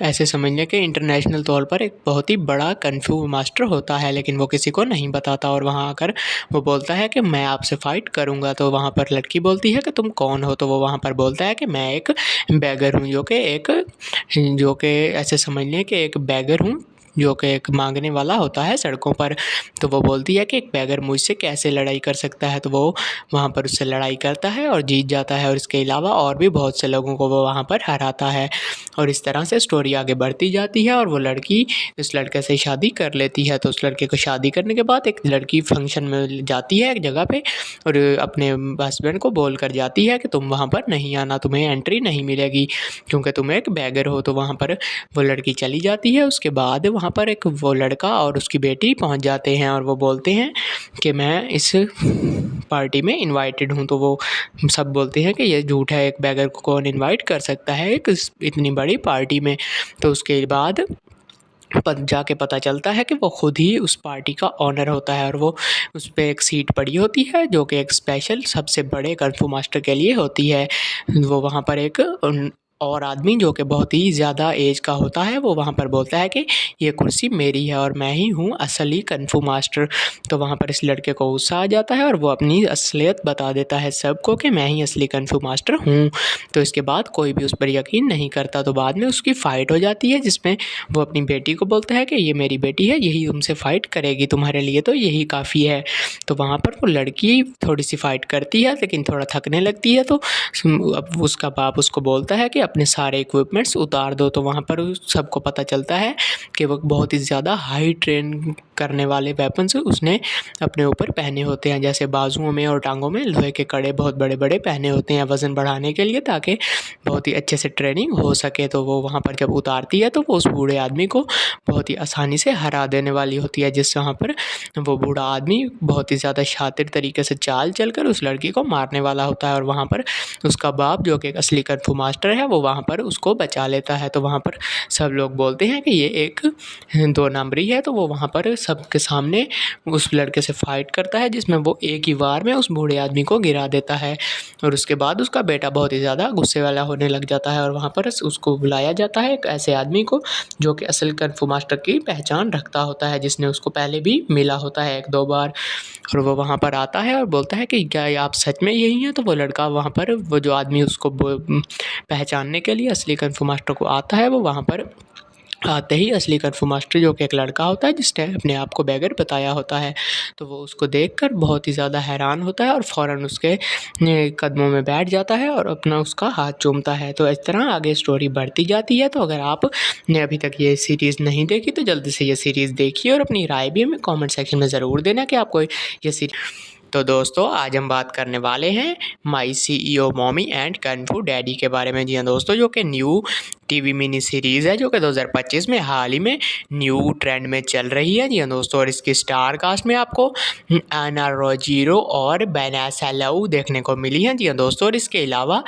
ऐसे समझ लें कि इंटरनेशनल तौर पर एक बहुत ही बड़ा कung fu मास्टर होता है, लेकिन वो किसी को नहीं बताता। और वहाँ आकर वो बोलता है कि मैं आपसे फ़ाइट करूँगा। तो वहाँ पर लड़की बोलती है कि तुम कौन हो? तो वो वहाँ पर बोलता है कि मैं एक बेगर हूँ, जो कि ऐसे समझ लें कि एक बेगर हूँ, जो कि एक मांगने वाला होता है सड़कों पर। तो वो बोलती है कि एक बेगर मुझसे कैसे लड़ाई कर सकता है? तो वो वहाँ पर उससे लड़ाई करता है और जीत जाता है, और इसके अलावा और भी बहुत से लोगों को वो वहाँ पर हराता है। और इस तरह से स्टोरी आगे बढ़ती जाती है, और वो लड़की इस लड़के से शादी कर लेती है। तो उस लड़के को शादी करने के बाद एक लड़की फंक्शन में जाती है एक जगह पे, और अपने हस्बैंड को बोल कर जाती है कि तुम वहाँ पर नहीं आना, तुम्हें एंट्री नहीं मिलेगी, क्योंकि तुम एक बेगर हो। तो वहाँ पर वो लड़की चली जाती है। उसके बाद वहाँ पर एक वो लड़का और उसकी बेटी पहुँच जाते हैं, और वो बोलते हैं कि मैं इस पार्टी में इनवाइटेड हूँ। तो वो सब बोलते हैं कि ये झूठ है, एक बेगर को कौन इनवाइट कर सकता है एक इतनी बड़ी पार्टी में। तो उसके बाद जाके पता चलता है कि वो खुद ही उस पार्टी का ऑनर होता है, और वो उस पे एक सीट पड़ी होती है, जो कि एक स्पेशल सबसे बड़े कung fu मास्टर के लिए होती है। वो वहाँ पर एक और आदमी, जो कि बहुत ही ज़्यादा एज का होता है, वो वहाँ पर बोलता है कि ये कुर्सी मेरी है और मैं ही हूँ असली कung fu मास्टर। तो वहाँ पर इस लड़के को गुस्सा आ जाता है, और वो अपनी असलियत बता देता है सबको कि मैं ही असली कung fu मास्टर हूँ। तो इसके बाद कोई भी उस पर यकीन नहीं करता। तो बाद में उसकी फ़ाइट हो जाती है, जिसमें वो अपनी बेटी को बोलता है कि ये मेरी बेटी है, यही तुमसे फ़ाइट करेगी, तुम्हारे लिए तो यही काफ़ी है। तो वहाँ पर वो लड़की थोड़ी सी फ़ाइट करती है, लेकिन थोड़ा थकने लगती है। तो अब उसका बाप उसको बोलता है कि अपने सारे इक्विपमेंट्स उतार दो। तो वहाँ पर सबको पता चलता है कि वो बहुत ही ज़्यादा हाई ट्रेन करने वाले वेपन्स उसने अपने ऊपर पहने होते हैं, जैसे बाजुओं में और टांगों में लोहे के कड़े बहुत बड़े-बड़े पहने होते हैं वज़न बढ़ाने के लिए, ताकि बहुत ही अच्छे से ट्रेनिंग हो सके। तो वो वहाँ पर जब उतारती है तो वो उस बूढ़े आदमी को बहुत ही आसानी से हरा देने वाली होती है, जिससे वहाँ पर वो बूढ़ा आदमी बहुत ही ज़्यादा शातिर तरीके से चाल चलकर उस लड़की को मारने वाला होता है। और वहाँ पर उसका बाप, जो कि एक असली कung fu मास्टर है, वो वो वहाँ पर उसको बचा लेता है। तो वहाँ पर सब लोग बोलते हैं कि ये एक 2 नंबरी है। तो वो वहाँ पर सबके सामने उस लड़के से फ़ाइट करता है, जिसमें वो एक ही वार में उस बूढ़े आदमी को गिरा देता है। और उसके बाद उसका बेटा बहुत ही ज़्यादा गुस्से वाला होने लग जाता है और वहाँ पर उसको बुलाया जाता है एक ऐसे आदमी को जो कि असल कung फ़ू मास्टर की पहचान रखता होता है, जिसने उसको पहले भी मिला होता है 1-2 बार। और वो वहाँ पर आता है और बोलता है कि क्या ये आप सच में यही हैं? तो वो लड़का वहाँ पर, वो जो आदमी उसको पहचानने के लिए असली कung फ़ू मास्टर को आता है, वो वहाँ पर आते ही असली कung फ़ू मास्टर, जो कि एक लड़का होता है जिसने अपने आप को बैगर बताया होता है, तो वो उसको देखकर बहुत ही ज़्यादा हैरान होता है और फ़ौरन उसके कदमों में बैठ जाता है और अपना उसका हाथ चूमता है। तो इस तरह आगे स्टोरी बढ़ती जाती है। तो अगर आपने अभी तक ये सीरीज़ नहीं देखी तो जल्दी से ये सीरीज़ देखिए और अपनी राय भी हमें कमेंट सेक्शन में ज़रूर देना कि आपको ये तो दोस्तों आज हम बात करने वाले हैं my CEO mommy and कung फ़ू daddy के बारे में। जी हाँ दोस्तों, जो कि न्यू टीवी मिनी सीरीज़ है जो कि 2025 में हाल ही में न्यू ट्रेंड में चल रही है। जी हाँ दोस्तों, और इसकी स्टार कास्ट में आपको एना रोजीरो और वैनेसा लाउ देखने को मिली है। जी हाँ दोस्तों, और इसके अलावा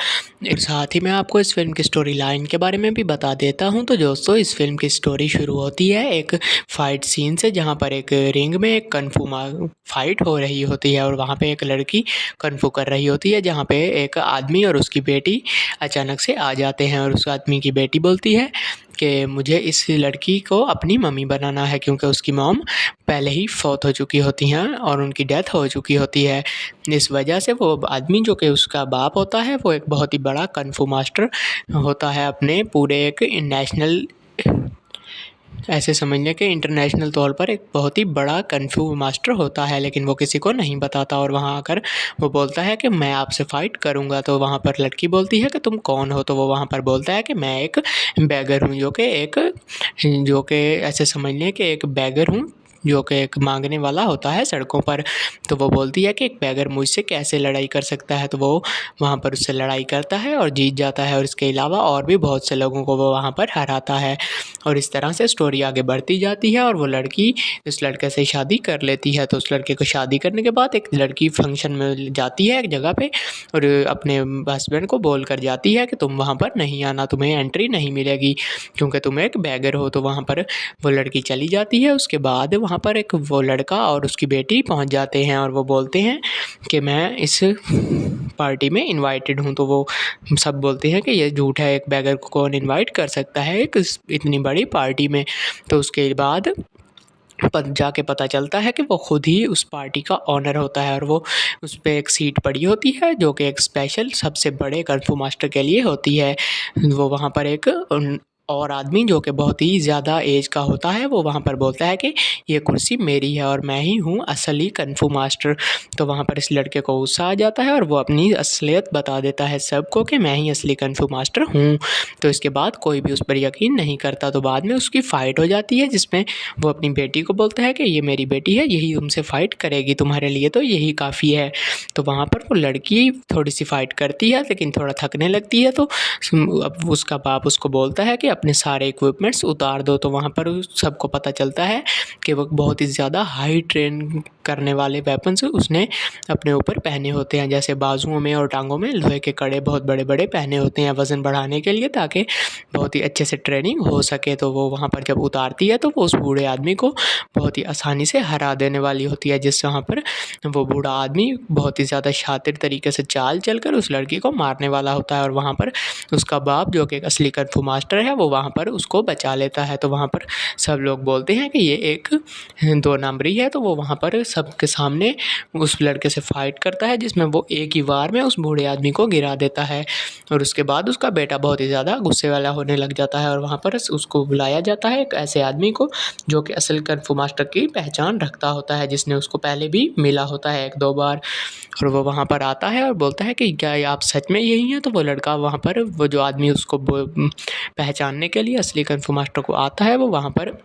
साथ ही मैं आपको इस फिल्म की स्टोरी लाइन के बारे में भी बता देता हूँ। तो दोस्तों इस फिल्म की स्टोरी शुरू होती है एक फ़ाइट सीन से, जहाँ पर एक रिंग में एक कung फ़ू फाइट हो रही होती है और वहाँ पे एक लड़की कung फ़ू कर रही होती है, जहाँ पे एक आदमी और उसकी बेटी अचानक से आ जाते हैं और उस आदमी की बेटी बोलती है कि मुझे इस लड़की को अपनी मम्मी बनाना है, क्योंकि उसकी मॉम पहले ही फौत हो चुकी होती हैं और उनकी डेथ हो चुकी होती है। इस वजह से वो आदमी जो कि उसका बाप होता है, वो एक बहुत ही बड़ा कung फ़ू मास्टर होता है, अपने पूरे एक नेशनल, ऐसे समझ लें कि इंटरनेशनल तौर पर एक बहुत ही बड़ा कung फ़ू मास्टर होता है, लेकिन वो किसी को नहीं बताता। और वहाँ आकर वो बोलता है कि मैं आपसे फ़ाइट करूँगा। तो वहाँ पर लड़की बोलती है कि तुम कौन हो? तो वो वहाँ पर बोलता है कि मैं एक बेगर हूँ, जो कि ऐसे समझ लें कि एक बेगर हूँ, जो कि एक मांगने वाला होता है सड़कों पर। तो वो बोलती है कि एक बेगर मुझसे कैसे लड़ाई कर सकता है? तो वो वहाँ पर उससे लड़ाई करता है और जीत जाता है और इसके अलावा और भी बहुत से लोगों को वो वहाँ पर हराता है। और इस तरह से स्टोरी आगे बढ़ती जाती है और वो लड़की इस लड़के से शादी कर लेती है। तो उस लड़के को शादी करने के बाद एक लड़की फंक्शन में जाती है एक जगह पे और अपने हस्बैंड को बोल कर जाती है कि तुम वहाँ पर नहीं आना, तुम्हें एंट्री नहीं मिलेगी क्योंकि तुम एक बेगर हो। तो वहाँ पर वो लड़की चली जाती है। उसके बाद वहाँ पर एक वो लड़का और उसकी बेटी पहुँच जाते हैं और वो बोलते हैं कि मैं इस पार्टी में इनवाइटेड हूँ। तो वो सब बोलते हैं कि ये झूठ है, एक बेगर को कौन इनवाइट कर सकता है एक इतनी बड़ी पार्टी में। तो उसके बाद जाके पता चलता है कि वो खुद ही उस पार्टी का ऑनर होता है और वो उस पे एक सीट पड़ी होती है जो कि एक स्पेशल सबसे बड़े कung फ़ू मास्टर के लिए होती है। वो वहाँ पर एक और आदमी जो कि बहुत ही ज़्यादा एज का होता है, वो वहाँ पर बोलता है कि ये कुर्सी मेरी है और मैं ही हूँ असली कung फ़ू मास्टर। तो वहाँ पर इस लड़के को गुस्सा आ जाता है और वो अपनी असलियत बता देता है सबको कि मैं ही असली कung फ़ू मास्टर हूँ। तो इसके बाद कोई भी उस पर यकीन नहीं करता। तो बाद में उसकी फ़ाइट हो जाती है, जिसमें वो अपनी बेटी को बोलता है कि ये मेरी बेटी है, यही तुमसे फ़ाइट करेगी, तुम्हारे लिए तो यही काफ़ी है। तो वहाँ पर वो लड़की थोड़ी सी फ़ाइट करती है लेकिन थोड़ा थकने लगती है। तो अब उसका बाप उसको बोलता है कि अपने सारे इक्विपमेंट्स उतार दो। तो वहाँ पर सबको पता चलता है कि वो बहुत ही ज़्यादा हाई ट्रेन करने वाले वेपन्स उसने अपने ऊपर पहने होते हैं, जैसे बाजुओं में और टांगों में लोहे के कड़े बहुत बड़े बड़े पहने होते हैं वज़न बढ़ाने के लिए, ताकि बहुत ही अच्छे से ट्रेनिंग हो सके। तो वो वहाँ पर जब उतारती है तो वो उस बूढ़े आदमी को बहुत ही आसानी से हरा देने वाली होती है, जिस वहाँ पर वो बूढ़ा आदमी बहुत ही ज़्यादा शातिर तरीके से चाल चलकर उस लड़की को मारने वाला होता है। और वहाँ पर उसका बाप जो कि एक असली कung फ़ू मास्टर है, वो वहाँ पर उसको बचा लेता है। तो वहाँ पर सब लोग बोलते हैं कि ये एक 2 नंबरी है। तो वो वहाँ पर सबके सामने उस लड़के से फ़ाइट करता है, जिसमें वो एक ही वार में उस बूढ़े आदमी को गिरा देता है। और उसके बाद उसका बेटा बहुत ही ज़्यादा गुस्से वाला होने लग जाता है और वहाँ पर उसको बुलाया जाता है एक ऐसे आदमी को जो कि असल कung फ़ू मास्टर की पहचान रखता होता है, जिसने उसको पहले भी मिला होता है 1-2 बार। और वो वहाँ पर आता है और बोलता है कि क्या आप सच में यही हैं? तो वो लड़का वहाँ पर, वो जो आदमी उसको पहचानने के लिए असली कung फ़ू मास्टर को आता है, वो वहाँ पर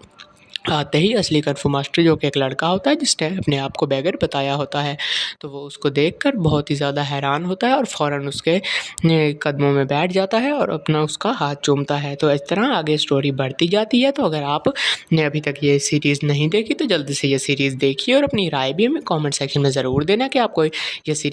आते ही असली कung फ़ू मास्टर जो कि एक लड़का होता है जिसने अपने आप को बैगर बताया होता है, तो वो उसको देखकर बहुत ही ज़्यादा हैरान होता है और फ़ौरन उसके कदमों में बैठ जाता है और अपना उसका हाथ चूमता है। तो इस तरह आगे स्टोरी बढ़ती जाती है। तो अगर आपने अभी तक ये सीरीज़ नहीं देखी तो जल्दी से ये सीरीज़ देखिए और अपनी राय भी हमें कमेंट सेक्शन में ज़रूर देना कि आपको ये सीरीज़